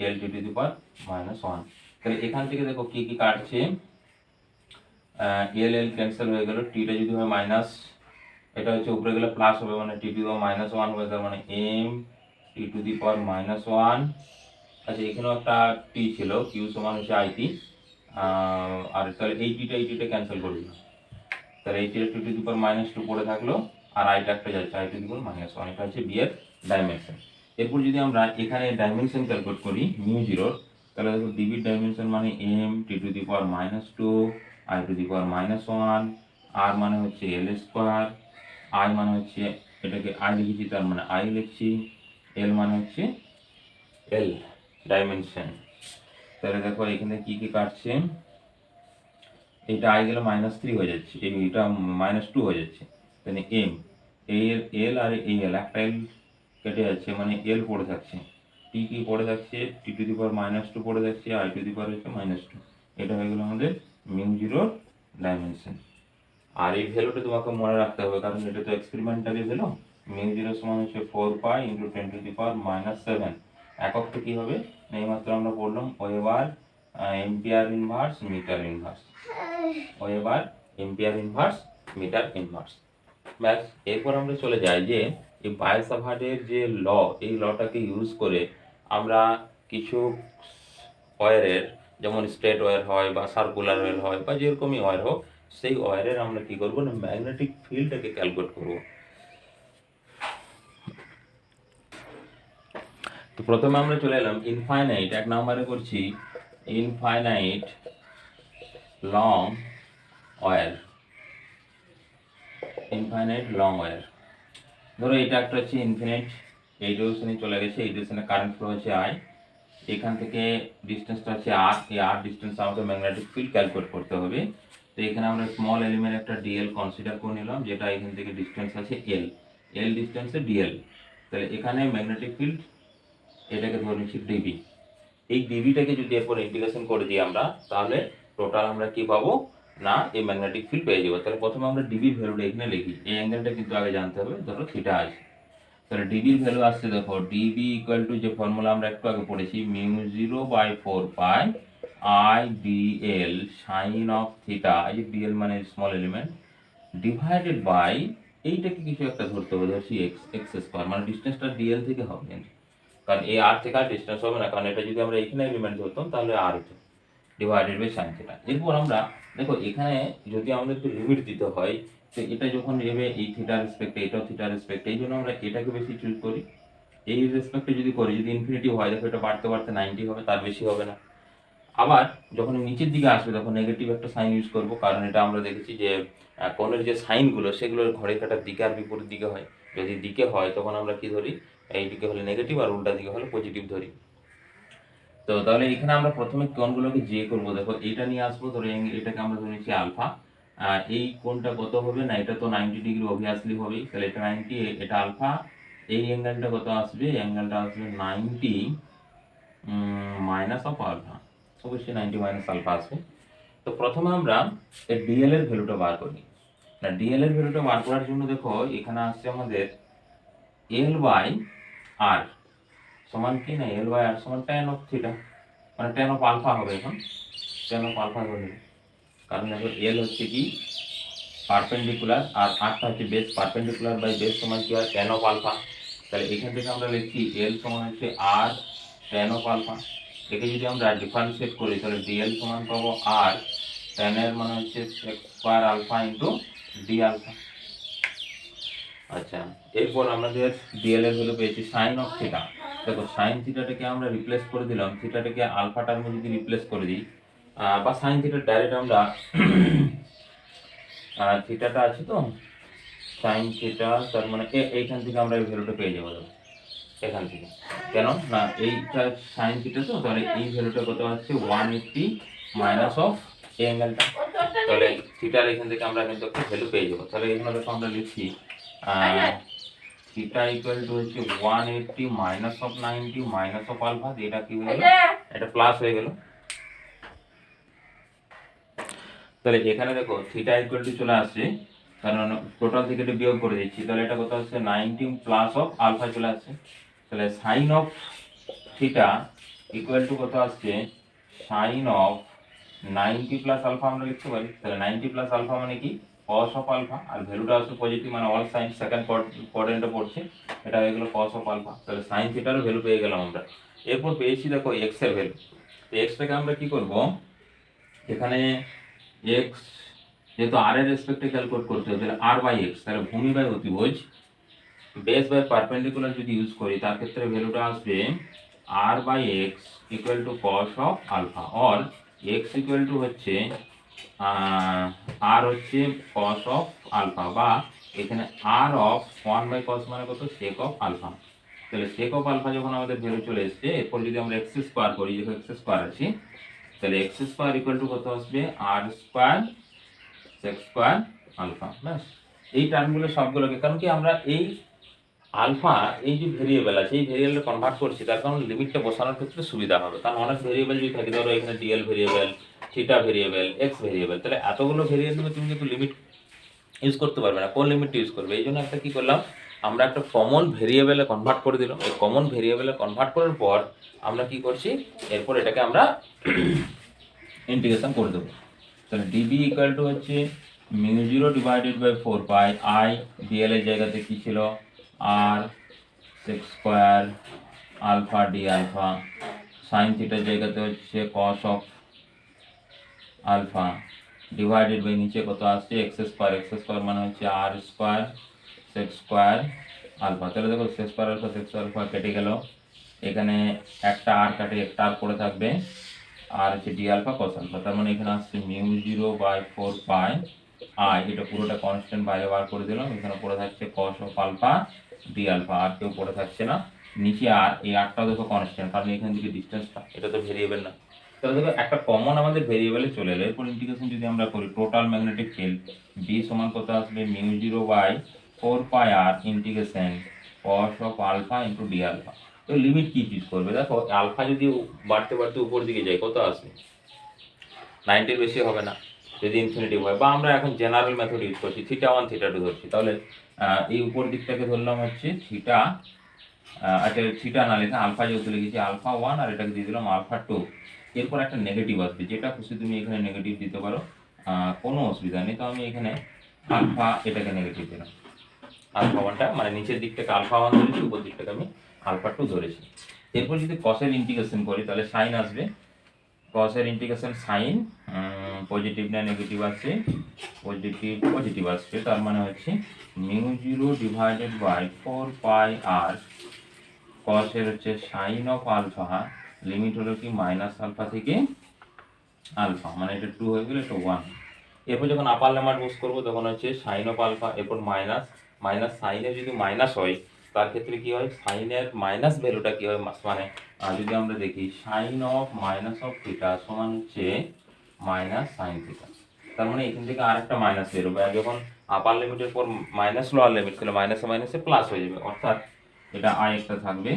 L to the power -1। তাহলে এখান থেকে দেখো কি কি কাটছে, এল এল ক্যান্সেল হয়ে গেল, টিটা যদি হয় মাইনাস, এটা হচ্ছে উপরে গেলে প্লাস হবে, মানে টি টু দি পাওয়ার -1 হবে, তার মানে M T to the power -1। আচ্ছা এখানেও একটা টি ছিল, কিউ সমান হচ্ছে আইটি, আর তাহলে এই টিটা ক্যান্সেল করে দিলাম, তাহলে এই টি টু দি পাওয়ার -2 পড়ে থাকলো, আর আইটা একটা যাচ্ছে আই টু দি পাওয়ার -1, এটা হচ্ছে বি এর ডাইমেনশন। এরপর যদি আমরা এখানে ডাইমেনশন ক্যালকুলেট করি μ0, তাহলে দেখো ডিবির ডাইমেনশন মানে M T to the power -2 I to the power -1, R মানে হচ্ছে এল স্কোয়ার, আই মানে হচ্ছে এটাকে আই লিখেছি তার মানে আই লিখছি, এল মানে হচ্ছে এল ডাইমেনশন। তাহলে দেখো এখানে কি কি কাটছে, এটা আই গেলে -3 হয়ে যাচ্ছে, এইটা -2 হয়ে যাচ্ছে, তাহলে এম এল এল আর এই এল একটা এল কেটে যাচ্ছে, মানে এল পড়ে থাকছে, টি কি পড়ে থাকছে, টি টু দি পাওয়ার -2 পড়ে থাকছে, আই টু দি পাওয়ার হচ্ছে -2। এটা হয়ে গেল আমাদের মিউ জিরোর ডাইমেনশন। আর এই ভ্যালুটা তোমাকে মনে রাখতে হবে, কারণ এটা তো এক্সপেরিমেন্টালি ভ্যালু। মিউ জিরো সমান হচ্ছে 4 পাই ইন্টু 10⁻⁻7। এককটা কি হবে, এইমাত্র আমরা বললাম weber ampere inverse metre inverse, weber ampere inverse metre inverse. ব্যাস, এরপর আমরা চলে যাই যে এই বায়োসাভার্টের যে ল, এই লটাকে ইউজ করে আমরা কিছু ওয়্যারের, যেমন স্ট্রেট ওয়্যার হয় বা সার্কুলার ওয়্যার হয় বা যেরকমই ওয়্যার হোক, সেই ওয়্যারের আমরা কি করবো না ম্যাগনেটিক ফিল্ডটাকে ক্যালকুলেট করব। তো প্রথমে আমরা চলে এলাম ইনফাইনাইট, 1 নম্বরে করছি infinite long wire. Infinite long wire, ধরো এটা একটা হচ্ছে ইনফিনিট, এই ডিরেকশনে চলে গেছে, এই ডিরেকশনে কারেন্ট ফ্লো হচ্ছে আই, এখান থেকে ডিস্টেন্সটা হচ্ছে আর, এই আর ডিস্টেন্স আমাকে ম্যাগনেটিক ফিল্ড ক্যালকুলেট করতে হবে। তো এখানে আমরা স্মল এলিমেন্ট একটা ডিএল কনসিডার করে নিলাম, যেটা এখান থেকে ডিস্টেন্স আছে এল, এল ডিস্টেন্সে ডিএল। তাহলে এখানে ম্যাগনেটিক ফিল্ড এটাকে ধরে নিচ্ছি ডিবি। এই ডিবিটাকে যদি এরপর ইন্টিগ্রেশন করে দিই আমরা, তাহলে টোটাল আমরা কি পাবো না এই ম্যাগনেটিক ফিল্ড পেয়ে যাবো। তাহলে প্রথমে আমরা ডিবি ভ্যালুটা এখানে লিখি, এই অ্যাঙ্গেলটা কিন্তু আগে জানতে হবে, ধরো থিটা আছে। তাহলে ডিবির ভ্যালু আসছে, দেখো ডিবি ইকুয়াল টু যে ফর্মুলা আমরা একটু আগে পড়েছি, mu 0/4 pi I dL sine of theta, এই যে ডিএল মানে স্মল এলিমেন্ট, ডিভাইডেড বাই এইটাকে কিছু একটা ধরতে হবে, ধরছি এক্স, এক্স স্কোয়ার, মানে ডিস্টেন্সটা ডিএল থেকে হবে, কারণ এই আর থেকে আর ডিস্টেন্স হবে না, কারণ এটা যদি আমরা এখানে এলিমেন্ট ধরতাম তাহলে আর হতো, ডিভাইডেড বাই সাইন থিটা। এরপর আমরা দেখো এখানে যদি আমাদেরকে লিমিট দিতে হয়, তো এটা যখন নেবে এই থিটার রেসপেক্টে, এটাও থিটার রেসপেক্টে, এই জন্য আমরা এটাকে বেশি চুজ করি। এই রেসপেক্টে যদি করি, যদি ইনফিনিটি হয়, দেখো এটা বাড়তে বাড়তে 90 হবে, তার বেশি হবে না। আবার যখন নিচের দিকে আসবে তখন নেগেটিভ একটা সাইন ইউজ করব, কারণ এটা আমরা দেখেছি যে কোণের যে সাইনগুলো সেগুলোর ঘড়ির কাঁটার দিকে আর বিপরীত দিকে হয়। যদি দিকে হয় তখন আমরা কি ধরি, এই দিকে হলে নেগেটিভ আর উল্টা দিকে হলে পজিটিভ ধরি। তো তাহলে এখানে আমরা প্রথমে কোণগুলোকে যে করবো, দেখো এইটা নিয়ে আসবো, ধরো এটাকে আমরা ধরে নিচ্ছি আলফা। এই কোণটা কত হবে না, এটা তো 90 ডিগ্রি অবভিয়াসলি হবেই, তাহলে এটা 90, এটা আলফা। এই অ্যাঙ্গেলটা কত আসবে, অ্যাঙ্গেলটা আসবে 90 মাইনাস অফ আলফা, অবশ্যই 90 মাইনাস আলফা আসবে। তো প্রথমে আমরা এই ডিএল এর ভ্যালুটা বার করি। না ডিএল এর ভ্যালুটা বার করার জন্য দেখো এখানে আসছে আমাদের এল বাই আর সমান কি না, এল বাই আর সমান tan অফ থিটা, মানে tan অফ আলফা হবে, এখন tan অফ আলফা ধরে নেব, কারণ দেখো এল হচ্ছে কি পারপেন্ডিকুলার আর আরটা হচ্ছে বেস, পারপেন্ডিকুলার বাই বেস সমান কি হয় tan অফ আলফা। তাহলে এখান থেকে আমরা লিখছি এল সমান হচ্ছে আর tan অফ আলফা। একে যদি আমরা ডিফারেন্সিয়েট করি তাহলে ডিএল সমান পাবো আর tan এর মানে হচ্ছে x² alpha into D alpha. আচ্ছা, এরপর আমাদের ডিএল এর ভ্যালু পেয়েছি সাইন অফ থিটা। দেখো সাইন থিটাটাকে আমরা রিপ্লেস করে দিলাম, থিটাটাকে আলফা টার্মে যদি রিপ্লেস করে দিই, বা সাইন থিটা ডাইরেক্ট আমরা থিটাটা আছে তো সাইন থিটা, তার মানে এইখান থেকে আমরা এই ভ্যালুটা পেয়ে যাবো, এখান থেকে। কেন না এইটা সাইন থিটা, তো তাহলে এই ভ্যালুটা কত আসছে 180 মাইনাস অফ এই অ্যাঙ্গেলটা, তাহলে থিটার এখান থেকে আমরা কিন্তু একটা ভ্যালু পেয়ে যাবো। তাহলে এইভাবে আমরা লিখছি থিটা ইকুয়াল টু হচ্ছে 180 minus of 90 minus of alpha, এটা কি হয়ে গেল, এটা প্লাস হয়ে গেল। তাহলে এখানে দেখো থিটা ইকুয়াল টু চলে আসছে, কারণ টোটাল থেকে এটা বিয়োগ করে দিচ্ছি, তাহলে এটা কত আসছে 90 প্লাস অফ আলফা চলে আসছে। তাহলে sine of theta equal to কত আসছে, সাইন অফ 90 প্লাস আলফা আমরা লিখতে পারি। তাহলে 90 প্লাস আলফা মানে কি cos অফ আলফা, আর ভ্যালুটা আসছে পজিটিভ, মানে অল সাইন সেকেন্ড কোয়াড্রেন্টে পড়ছে, এটা হয়ে গেল cos অফ আলফা। তাহলে সাইন থিটারও ভ্যালু পেয়ে গেলাম আমরা। এরপর পেয়েছি দেখো এক্স এর ভ্যালু। তো এক্সটাকে আমরা কি করব, এখানে এক্স যেহেতু আর এর রেসপেক্টে ক্যালকুলেট করতে হবে, তাহলে আর বাই এক্স, তাহলে ভূমি বাই অতিভুজ বেস বাই পারপেন্ডিকুলার যদি ইউজ করি, তার ক্ষেত্রে ভ্যালুটা আসবে R by X equal to cos of alpha, or X equal to হচ্ছে আর হচ্ছে কস অফ আলফা, বা এখানে আর অফ 1 বাই কস মানে কত সেক অফ আলফা। তাহলে sec অফ আলফা যখন আমাদের ভ্যালু চলে এসছে, এরপর যদি আমরা এক্স স্কোয়ার করি, যেহেতু এক্স স্কোয়ার আছে, তাহলে এক্স স্কোয়ার ইকুয়াল টু কত আসবে, আর স্কোয়ার sec স্কোয়ার আলফা। ব্যাস, এই টার্মগুলো সবগুলোকে, কারণ কি আমরা এই আলফা এই যে ভেরিয়েবল আছে এই ভেরিয়েবলে কনভার্ট করছি, তার কারণ লিমিটটা বসানোর ক্ষেত্রে সুবিধা হবে। কারণ অনেক ভেরিয়েবল যদি থাকে, ধরো এখানে DL variable, theta variable, x variable, তাহলে এতগুলো ভেরিয়েবলে তুমি কিন্তু লিমিট ইউজ করতে পারবে না। কোন লিমিট ইউজ করবে? এই জন্য একটা কি করলাম, আমরা একটা কমন ভেরিয়েবলে কনভার্ট করে দিলাম। এই কমন ভেরিয়েবলে কনভার্ট করার পর আমরা কি করছি, এরপর এটাকে আমরা ইন্টিগ্রেশন করে দেবো। তাহলে ডিবি ইকুয়াল টু হচ্ছে μ0 divided by 4 pi I, dL এর জায়গাতে কি ছিল, R sec square alpha D alpha, sine থিটার জায়গাতে হচ্ছে cos of alpha, divided by নিচে কত আসছে, এক্স স্কোয়ার মানে হচ্ছে R square sec square alpha. তাহলে দেখো sec square alpha sec square alpha কেটে গেল, এখানে একটা আর কাটে, একটা আর পড়ে থাকবে, আর হচ্ছে ডি আলফা কস আলফা। তার মানে এখানে আসছে μ0 বাই 4 পাই আই, এটা পুরোটা কনস্ট্যান্ট বাইরে বার করে দিলাম, এখানে পড়ে থাকছে cos of alpha D alpha, আর কেউ পড়ে থাকছে না নিচে। আর এই আরটাও দেখো কনস্ট্যান্ট, কারণ এখান থেকে ডিস্টেন্সটা, এটা তো ভেরিয়েবল না। তাহলে দেখো একটা কমন আমাদের ভেরিয়েবলে চলে এলো। এরপর ইন্টিগ্রেশন যদি আমরা করি, টোটাল ম্যাগনেটিক ফিল্ড বি সমান কত আসবে, μ0 by 4 pi R integration cos of alpha into D alpha. তো লিমিট কি চুজ করবে? দেখো আলফা যদি বাড়তে বাড়তে উপর দিকে যায়, কত আসবে, 90-এর বেশি হবে না যদি ইনফিনিটিভ হয়। বা আমরা এখন জেনারেল মেথড ইউজ করছি, θ1 θ2 ধরছি, তাহলে এই উপর দিকটাকে ধরলাম হচ্ছে থিটা, আচ্ছা থিটা না লিখে আলফা যেহেতু লিখেছি আলফা 1, আর এটাকে দিয়ে দিলাম আলফা 2। এরপর একটা নেগেটিভ আসবে, যেটা খুশি তুমি এখানে নেগেটিভ দিতে পারো, কোনো অসুবিধা নেই। তো আমি এখানে আলফা এটাকে নেগেটিভ দিলাম, আলফা 1টা মানে নিচের দিকটাকে আলফা 1 ধরেছি, উপর দিকটাকে আমি আলফা 2 ধরেছি। এরপর যদি কসের ইন্টিগ্রেশন করি, তাহলে সাইন আসবে, কসের ইন্টিগ্রেশন সাইন, পজিটিভ না নেগেটিভ আসছে, পজিটিভ আসছে, তার মানে হচ্ছে μ0 ডিভাইডেড বাই 4 পাই আর কসের হচ্ছে সাইন অফ আলফা, লিমিট হলো কি মাইনাস আলফা থেকে আলফা, মানে এটা 2 হয়ে গেলে এটা 1। এরপর যখন আপার লিমিট ইউজ করবো তখন হচ্ছে সাইন অফ আলফা, এরপর মাইনাস, সাইনের যদি মাইনাস হয় তার ক্ষেত্রে কি হয়, সাইনের মাইনাস ভ্যালুটা কি হয়, মানে যদি আমরা দেখি sine of minus of theta সমান হচ্ছে মাইনাস সাইন থিটা। তার মানে এখান থেকে আরেকটা মাইনাস বেরোবে, আর যখন আপার লিমিটের পর মাইনাস লোয়ার লিমিট, তাহলে মাইনাসে মাইনাসে প্লাস হয়ে যাবে, অর্থাৎ এটা আই একটা থাকবে,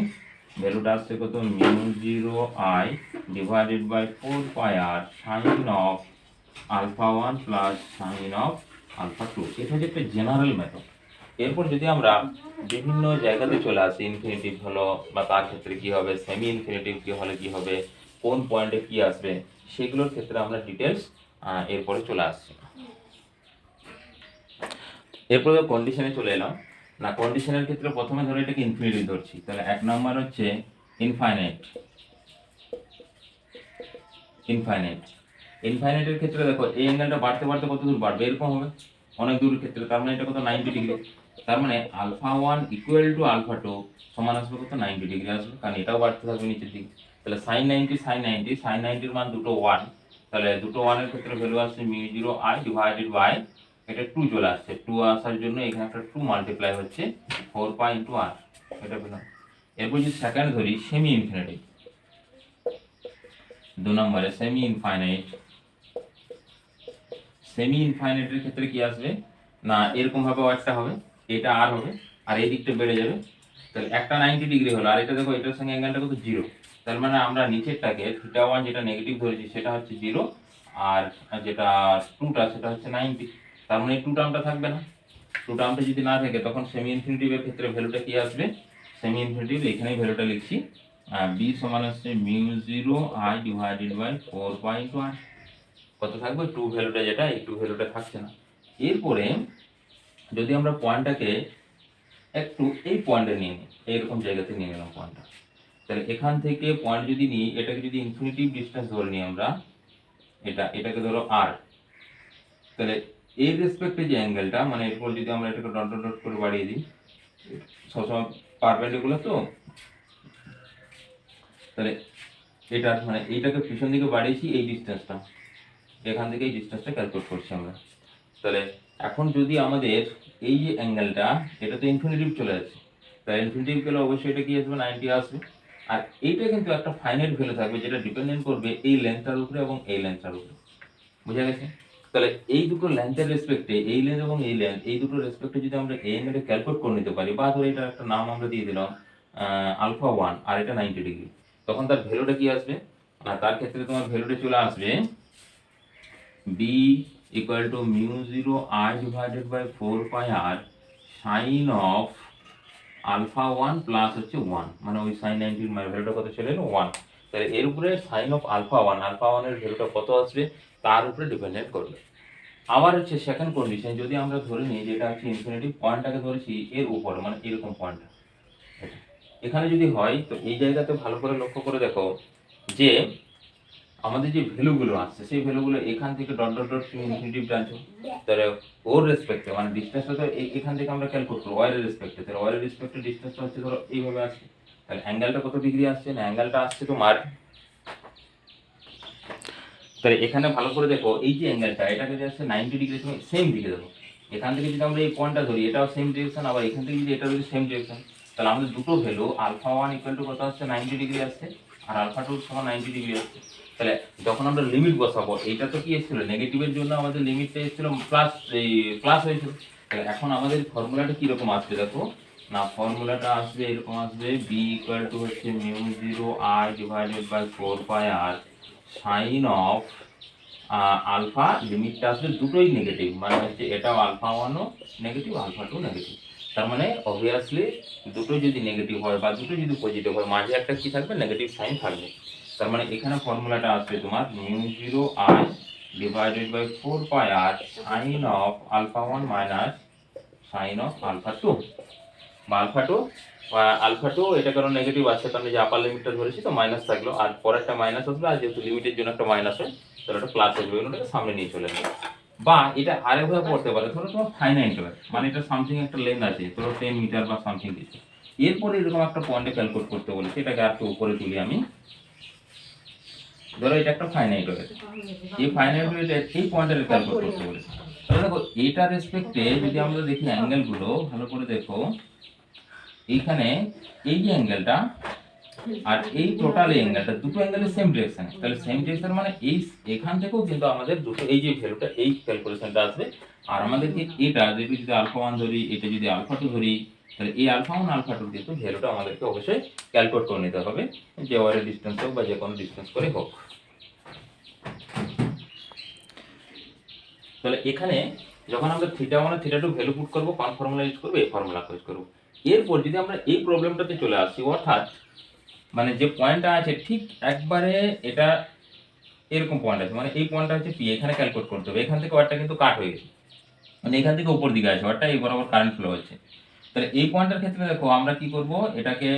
ভ্যালুটা আসছে কত, μ0 I divided by 4 pi R sine of alpha 1 plus sine of alpha 2। এটা হচ্ছে একটা জেনারেল মেথড। এরপর যদি আমরা বিভিন্ন জায়গাতে চলে আসি, ইনফিনিটিভ হলো বা তার ক্ষেত্রে কি হবে, সেমি ইনফিনিটিভ কি হলে কি হবে, কোন পয়েন্টে কি আসবে, সেগুলোর ক্ষেত্রে আমরা ডিটেলস এরপরে চলে আসছি। এরপরে কন্ডিশনে চলে এলাম না, কন্ডিশনের ক্ষেত্রে প্রথমে ধরে এটাকে ইনফিনিটিভ ধরছি, তাহলে এক নম্বর হচ্ছে ইনফাইনাইটের ক্ষেত্রে দেখো এই অ্যাঙ্গেলটা বাড়তে বাড়তে কত দূর বাড়বে, এরকম হবে অনেক দূরের ক্ষেত্রে, তার মানে এটা কত, 90 ডিগ্রি। তার মানে আলফা 1 ইকুয়াল টু আলফা 2 সমান আসবে কত, 90 ডিগ্রি আসবে, কারণ এটাও বাড়তে থাকবে নিচের দিকে। তাহলে সাইন 90 মান দুটো 1, তাহলে দুটো 1 এর ক্ষেত্রে ভ্যালু আসছে μ0 আই ডিভাইডেড বাই, এটা 2 চলে আসছে, 2 আসার জন্য এখানে একটা 2 মাল্টিপ্লাই হচ্ছে 4 পাই ইন্টু আর, এটা পেলাম। এরপর যদি সেকেন্ড ধরি সেমি ইনফিনিটি, 2 নম্বরে সেমি ইনফাইনাইটের ক্ষেত্রে কি আসবে না, এরকম ভাবে একটা হবে, এটা আর হবে, আর এই দিকটা বেড়ে যাবে। তাহলে একটা 90 ডিগ্রি হলো, আর এটা দেখো এটার সঙ্গে অ্যাঙ্গেলটা কত, 0। তার মানে আমরা নিচেরটাকে θ1 যেটা নেগেটিভ ধরেছি সেটা হচ্ছে 0, আর যেটা 2টা সেটা হচ্ছে 90। তার মানে এই 2 টার্মটা থাকবে না। 2 টার্মটা যদি না থাকে তখন সেমি ইনফিনিটিভের ক্ষেত্রে ভ্যালুটা কি আসবে, সেমি ইনফিনিটিভ এখানেই ভ্যালুটা লিখছি, বি সমান হচ্ছে μ0 I divided by 4 pi into R, কত থাকবে, 2 ভ্যালুটা, যেটা এই 2 ভ্যালুটা থাকছে না। এরপরে যদি আমরা পয়েন্টটাকে একটু এই পয়েন্টে নিয়ে নিই, এইরকম জায়গাতে নিয়ে নিলাম পয়েন্টটা, তাহলে এখান থেকে পয়েন্ট যদি নিই, এটাকে যদি ইনফিনিটিভ ডিসটেন্স ধরে নিই আমরা, এটাকে ধরো আর, তাহলে এই রেসপেক্টে যে অ্যাঙ্গেলটা, মানে এরপর যদি আমরা এটাকে ডট ডট ডট করে বাড়িয়ে দিই, সবসময় পারপেন্ডিকুলার তো, তাহলে এটা মানে এইটাকে পিছন দিকে বাড়িয়েছি, এই ডিসটেন্সটা, এখান থেকে এই ডিসটেন্সটা ক্যালকুলেট করছি আমরা। তাহলে এখন যদি আমাদের এই যে অ্যাঙ্গেলটা, এটা তো ইনফিনিটিভ চলে যাচ্ছে, তাই ইনফিনিটিভ গেলে অবশ্যই এটা কি আসবে 90 আসবে। আর এইটা কিন্তু একটা ফাইনাইট ভ্যালু থাকবে যেটা ডিপেন্ডেন্ট করবে এই লেন্থটার উপরে এবং এই লেন্থটার উপরে। বুঝা গেছে? তাহলে এই দুটো লেন্থের রেসপেক্টে এই লেন্থ এবং এই লেন্থ এই দুটো রেসপেক্টে যদি আমরা এই অ্যাঙ্গেলটা ক্যালকুলেট করে নিতে পারি বা ধরে এটার একটা নাম আমরা দিয়ে দিলাম আলফা 1 আর এটা 90 ডিগ্রি, তখন তার ভ্যালুটা কি আসবে? না, তার ক্ষেত্রে তোমার ভ্যালুটা চলে আসবে b equal to mu 0 I divided by 4 pi r sin of alpha 1 plus হচ্ছে 1, মানে ওই sin 90 এর ভ্যালুটা কত চলে এলো 1। তাহলে এর উপরে sin of আলফা 1 এর ভ্যালুটা কত আসবে তার উপরে ডিপেন্ডেন্ট করবে। আবার হচ্ছে সেকেন্ড কন্ডিশন, যদি আমরা ধরে নিই যেটা হচ্ছে ইনফিনিটি পয়েন্টটাকে ধরেছি এর উপরে, মানে এরকম পয়েন্ট এখানে যদি হয়, তো এই জায়গাতে ভালো করে লক্ষ্য করে দেখো যে আমাদের যে ভ্যালুগুলো আসছে সেই ভ্যালুগুলো এখান থেকে ডট ডট ডট তুমি ইনফিনিটিভ টানছো, তাহলে ওর রেসপেক্টে মানে ডিসটেন্সটা তো এখান থেকে আমরা ক্যালকুলেট করবো ওয়াই এর রেসপেক্টে, তাহলে ওয়াই এর রেসপেক্টে ডিসটেন্সটা হচ্ছে ধরো এইভাবে আসছে, তাহলে অ্যাঙ্গেলটা কত ডিগ্রি আসছে? না, অ্যাঙ্গেলটা আসছে তোমার, তাহলে এখানে ভালো করে দেখো এই যে অ্যাঙ্গেলটা এটা যদি আসছে 90 ডিগ্রি, তুমি সেম দিকে দেখো, এখান থেকে যদি আমরা এই পয়েন্টটা ধরি এটাও সেম ডিরেকশন, আবার এখান থেকে যদি এটা যদি সেম ডিরেকশন, তাহলে আমাদের দুটো ভ্যালু আলফা 1 ইকুয়াল টু কত আসছে 90 ডিগ্রি আসছে আর আলফা 2 সমান 90 ডিগ্রি আসছে। তাহলে যখন আমরা লিমিট বসাবো এইটা তো কি এসেছিল নেগেটিভের জন্য আমাদের লিমিটটা এসেছিল প্লাস, এই প্লাস হয়েছিল, তাহলে এখন আমাদের ফর্মুলাটা কি রকম আসবে দেখো, না ফর্মুলাটা আসবে এরকম আসবে b ইকুয়াল টু হচ্ছে mu 0 I divided by 4 pi r sine of alpha, লিমিটটা আসবে দুটোই নেগেটিভ, মানে হচ্ছে এটাও আলফা 1 ও নেগেটিভ আলফা 2 নেগেটিভ, তার মানে অবভিয়াসলি দুটো যদি নেগেটিভ হয় বা দুটো যদি পজিটিভ হয় মাঝে একটা কি থাকবে নেগেটিভ সাইন থাকবে, তার মানে এখানে ফর্মুলাটা আসবে তোমার mu 0 I divided by 4 pi r sine of alpha 1 minus sine of alpha 2 বা আলফা 2 এটা কারণ নেগেটিভ আছে কারণ যে আপার লিমিটটা ধরেছি তো মাইনাস থাকলো, আর পরেরটা মাইনাস আসবে, আর যেহেতু লিমিটের জন্য একটা মাইনাস হয় তাহলে এটা প্লাস আসবে, ওটাকে সামনে নিয়ে চলে আসবে। বা এটা আরেকভাবে পড়তে পারে, ধরো তোমার ফাইনাইট হয় মানে এটা সামথিং একটা লেন্থ আছে ধরো 10 মিটার বা সামথিং কিছু, এরপরে এরকম একটা পয়েন্টে ক্যালকুলেট করতে বলেছে, এটাকে একটু উপরে তুলি আমি, ধরো এটা একটা ফাইনাইট হয়েছে, এই ফাইনাইট হয়েছে এই পয়েন্টের ক্যালকুলেট করতে বলেছে, তাহলে দেখো এটা রেসপেক্টে যদি আমরা দেখি অ্যাঙ্গেলগুলো ভালো করে দেখো, এইখানে এই যে অ্যাঙ্গেলটা আর এই টোটাল অ্যাঙ্গেলটা দুটো অ্যাঙ্গেলের সেম ডিরেকশনে, তাহলে সেম ডিরেকশন মানে এই এখান থেকেও কিন্তু আমাদের দুটো এই যে ভ্যালুটা এই ক্যালকুলেশনটা আসবে, আর আমাদেরকে এটা যদি আলফা 1 ধরি এটা যদি আলফা 2 ধরি, তাহলে এই আলফা 1 আলফা 2 কিন্তু ভ্যালুটা আমাদেরকে অবশ্যই ক্যালকুলেট করে নিতে হবে, যে ওয়ারের ডিসটেন্স হোক বা যে কোনো ডিসটেন্স করে হোক। তাহলে এখানে যখন আমরা থিটা 1 থিটা 2 ভ্যালু পুট করব কোন ফর্মুলা ইউজ করব, এই ফর্মুলা ইউজ করব। এরপর যদি আমরা এই প্রবলেমটাতে চলে আসি, অর্থাৎ মানে যে পয়েন্টটা আছে ঠিক একবারে এটা এরকম পয়েন্ট আছে, মানে এই পয়েন্টটা হচ্ছে পি, এখানে ক্যালকুলেট করতে হবে, এখান থেকে ওয়ারটা কিন্তু কাট হয়ে গেছে, মানে এখান থেকে উপর দিকে আছে ওয়ারটা, এই বরাবর কারেন্ট ফ্লো হচ্ছে, তাহলে এই পয়েন্টের ক্ষেত্রে দেখো আমরা কি করব, এটাকে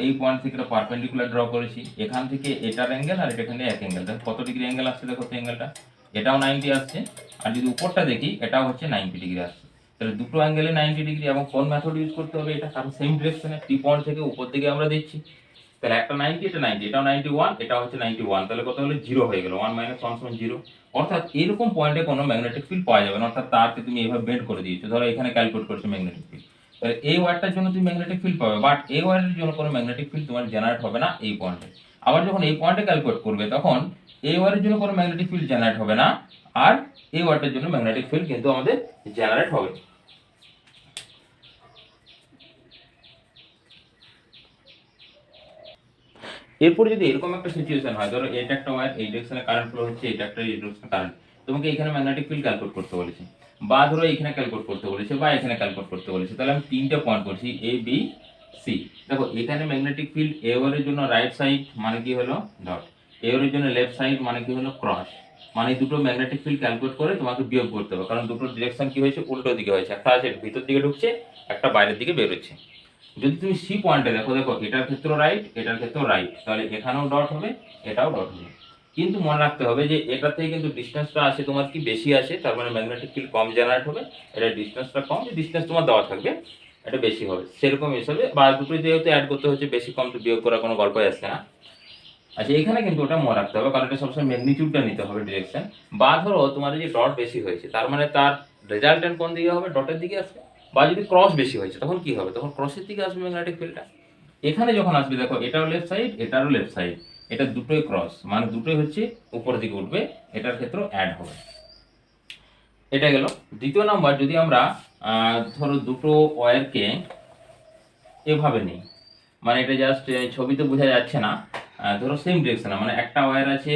এই পয়েন্ট থেকে একটা পারপেন্ডিকুলার ড্র করেছি, এখান থেকে এটার অ্যাঙ্গেল আর এখানে এক অ্যাঙ্গেল, দেখো কত ডিগ্রি অ্যাঙ্গেল আসছে দেখো অ্যাঙ্গেলটা, এটাও 90 আসছে, আর যদি উপরটা দেখি এটাও হচ্ছে 90 ডিগ্রি আসছে, তাহলে দুটো অ্যাঙ্গেলে 90 ডিগ্রি, এবং কোন মেথড ইউজ করতে হবে এটা, কারণ সেম ডিরেকশনে পি পয়েন্ট থেকে উপর দিকে আমরা দিচ্ছি, তাহলে একটা 90 এটা 90 এটাও 91 এটা হচ্ছে 91, তাহলে কত হলো 0 হয়ে গেল, 1 - 1 = 0, অর্থাৎ এরকম পয়েন্টে কোনো ম্যাগনেটিক ফিল্ড পাওয়া যাবে না, অর্থাৎ তারকে তুমি এইভাবে বেন্ড করে দিয়েছো, ধরো এখানে ক্যালকুলেট করছো ম্যাগনেটিক ফিল্ড, তাহলে এই ওয়ারটার জন্য তুমি ম্যাগনেটিক ফিল্ড পাবে, বাট এই ওয়ারের জন্য কোনো ম্যাগনেটিক ফিল্ড তোমার জেনারেট হবে না এই পয়েন্টে। আবার যখন এই পয়েন্টে ক্যালকুলেট করবে তখন এই ওয়ারের জন্য কোনো ম্যাগনেটিক ফিল্ড জেনারেট হবে না, আর এই ওয়ারটার জন্য ম্যাগনেটিক ফিল্ড কিন্তু আমাদের জেনারেট হবে। এরপর যদি এরকম একটা সিচুয়েশন হয়, ধরো এটা একটা ওয়্যার এই ডিরেকশনে কারেন্ট ফ্লো হচ্ছে, এটা একটা এই ডিরেকশনে কারেন্ট, তোমাকে এখানে ম্যাগনেটিক ফিল্ড ক্যালকুলেট করতে বলেছে, বা ধরো এখানে ক্যালকুলেট করতে বলেছে বা এখানে ক্যালকুলেট করতে বলেছে, তাহলে আমি তিনটা পয়েন্ট করছি এ বি সি। দেখো এখানে ম্যাগনেটিক ফিল্ড এ ওয়ারের জন্য রাইট সাইড মানে কি হলো ডট, এ ওয়ারের জন্য লেফট সাইড মানে কি হলো ক্রস, মানে দুটো ম্যাগনেটিক ফিল্ড ক্যালকুলেট করে তোমাকে বিয়োগ করতে হবে, কারণ দুটো ডিরেকশন কি হয়েছে উল্টো দিকে হয়েছে, একটা আছে ভিতর দিকে ঢুকছে একটা বাইরের দিকে বের হচ্ছে। যদি তুমি সি পয়েন্টে দেখো, দেখো এটার ক্ষেত্রে রাইট এটার ক্ষেত্রে রাইট, তাহলে এখানেও ডট হবে এটাও ডট হবে, কিন্তু মনে রাখতে হবে যে এটা থেকে কিন্তু ডিসটেন্সটা আছে তোমার কি বেশি আছে, তার মানে ম্যাগনেটিক ফিল্ড কম জেনারেট হবে, এটা ডিসটেন্সটা কম, যে ডিসটেন্স তোমার দেওয়া থাকবে এটা বেশি হবে, সেরকম হিসাবে বা দুটো যেহেতু অ্যাড করতে হচ্ছে বেশি কম তো বিয়োগ করার কোনো গল্পই আসছে না। আচ্ছা এখানে কিন্তু ওটা মনে রাখতে হবে, কারণ এটা সবসময় ম্যাগনিটিউডটা নিতে হবে ডিরেকশন, বা ধরো তোমার যে ডট বেশি হয়েছে তার মানে তার রেজাল্টেন্ট কোন দিকে হবে ডটের দিকে আসবে, বা যদি ক্রস বেশি হয়েছে তখন কি হবে, তখন ক্রসের দিকে আসবে ম্যাগনেটিক ফিল্ডটা। এখানে যখন আসবে দেখো এটাও লেফট সাইড এটারও লেফট সাইড, এটা দুটোই ক্রস, মানে দুটোই হচ্ছে উপরের দিকে উঠবে, এটার ক্ষেত্রেও অ্যাড হবে। এটা গেল। দ্বিতীয় নাম্বার, যদি আমরা ধরো দুটো ওয়্যারকে এভাবে নিই, মানে এটা জাস্ট ছবিতে বোঝা যাচ্ছে না, ধরো সেম ডিরেকশনে, মানে একটা ওয়্যার আছে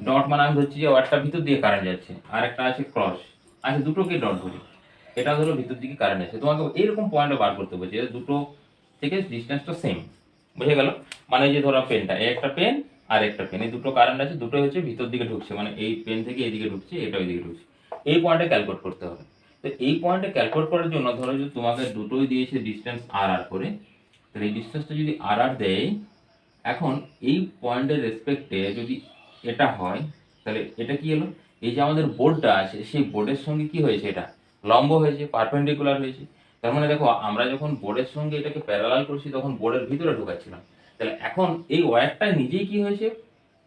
ডট, মানে আমি ধরছি যে ওয়্যারটা ভিতর দিকে কারেন্ট যাচ্ছে, আর একটা আছে ক্রস, আচ্ছা দুটোকে ডট ধরি, এটা ধরো ভিতর দিকে কারেন্ট আছে, তোমাকে এইরকম পয়েন্টে বার করতে বলছে দুটো থেকে ডিস্টেন্সটা সেম, বুঝে গেল? মানে এই যে ধরো পেনটা, এই একটা পেন আর একটা পেন, এই দুটো কারেন্ট আছে, দুটো হচ্ছে ভিতর দিকে ঢুকছে, মানে এই পেন থেকে এইদিকে ঢুকছে, এটা ওইদিকে ঢুকছে, এই পয়েন্টে ক্যালকুলেট করতে হবে। তো এই পয়েন্টে ক্যালকুলেট করার জন্য ধরো যদি তোমাকে দুটোই দিয়েছে ডিস্টেন্স আর আর করে, তাহলে এই ডিস্টেন্সটা যদি আর আর দেয়, এখন এই পয়েন্টের রেসপেক্টে যদি এটা হয়, তাহলে এটা কি হলো, এই যে আমাদের বোর্ডটা আছে সেই বোর্ডের সঙ্গে কি হয়েছে, এটা লম্ব হয়েছে, পারপেন্ডিকুলার হয়েছে। তার মানে দেখো আমরা যখন বোর্ডের সঙ্গে এটাকে প্যারালাল করছি তখন বোর্ডের ভিতরে ঢোকাচ্ছিলাম, তাহলে এখন এই ওয়্যারটা নিজেই কি হয়েছে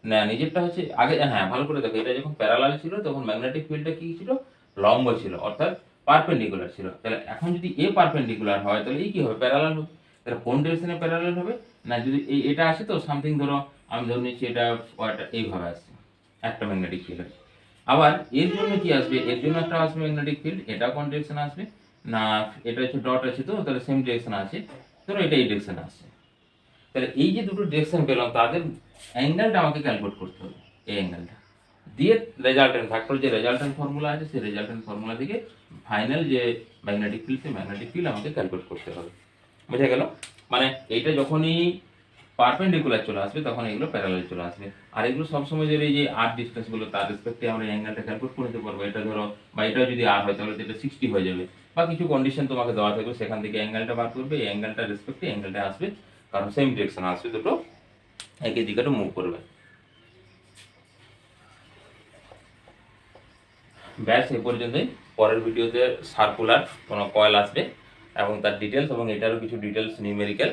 না, নিজেরটা হচ্ছে আগে, হ্যাঁ ভালো করে দেখো, এটা যখন প্যারালাল ছিল তখন ম্যাগনেটিক ফিল্ডটা কি ছিল, লম্ব ছিল, অর্থাৎ পারপেন্ডিকুলার ছিল। তাহলে এখন যদি এ পারপেন্ডিকুলার হয় তাহলে এই কি হবে, প্যারালাল হবে। তাহলে কোন ডিরেকশনে প্যারালাল হবে না, যদি এটা আসে তো সামথিং, ধরো আমি ধরে নিচ্ছি এটা এইভাবে আসছে একটা ম্যাগনেটিক ফিল্ড আছে, আবার এর জন্য কি আসবে, এর জন্য একটা আসবে ম্যাগনেটিক ফিল্ড, এটা কোন ডিরেকশনে আসবে না, এটা হচ্ছে ডট আছে তো, তাহলে সেম ডিরেকশনে আছে, ধরো এটা এই ডিরেকশনে আসছে। তাহলে এই যে দুটো ডিরেকশন পেলাম তাদের অ্যাঙ্গেলটা আমাকে ক্যালকুলেট করতে হবে, এই অ্যাঙ্গেলটা দিয়ে রেজাল্টেন্ট ফ্যাক্টর, যে রেজাল্টেন্ট ফর্মুলা আছে সেই রেজাল্টেন্ট ফর্মুলা থেকে ফাইনাল যে ম্যাগনেটিক ফিল্ড, সেই ম্যাগনেটিক ফিল্ড আমাকে ক্যালকুলেট করতে হবে, বুঝা গেল? মানে এইটা যখনই পারপেন্ডিকুলার চলে আসবে তখন এগুলো প্যারালাল চলে আসবে, আর এগুলো সবসময় যদি এই যে আর ডিস্টেন্স গুলো তার রেসপেক্টে আমরা অ্যাঙ্গেলটা ক্যালকুলেট করে নিতে পারবো, এটা ধরো বা এটাও যদি আর হয় তাহলে এটা 60 হয়ে যাবে, বা কিছু কন্ডিশন তোমাকে দেওয়া থাকবে সেখান থেকে অ্যাঙ্গেলটা বার করবে, এই অ্যাঙ্গেলটা রেসপেক্টে অ্যাঙ্গেলটা আসবে, কারণ সেম ডিরেকশন আসবে, দুটো একই দিকে মুভ করবে। ব্যাস এই পর্যন্তই। পরের ভিডিওতে সার্কুলার কোনো কয়েল আসবে এবং তার ডিটেলস এবং এটারও কিছু ডিটেলস নিউমেরিক্যাল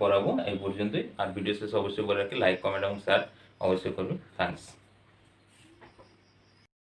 করাবো। এই পর্যন্তই। আর ভিডিও শেষে অবশ্যই করে রাখি লাইক কমেন্ট এবং শেয়ার অবশ্যই করবেন। থ্যাংকস।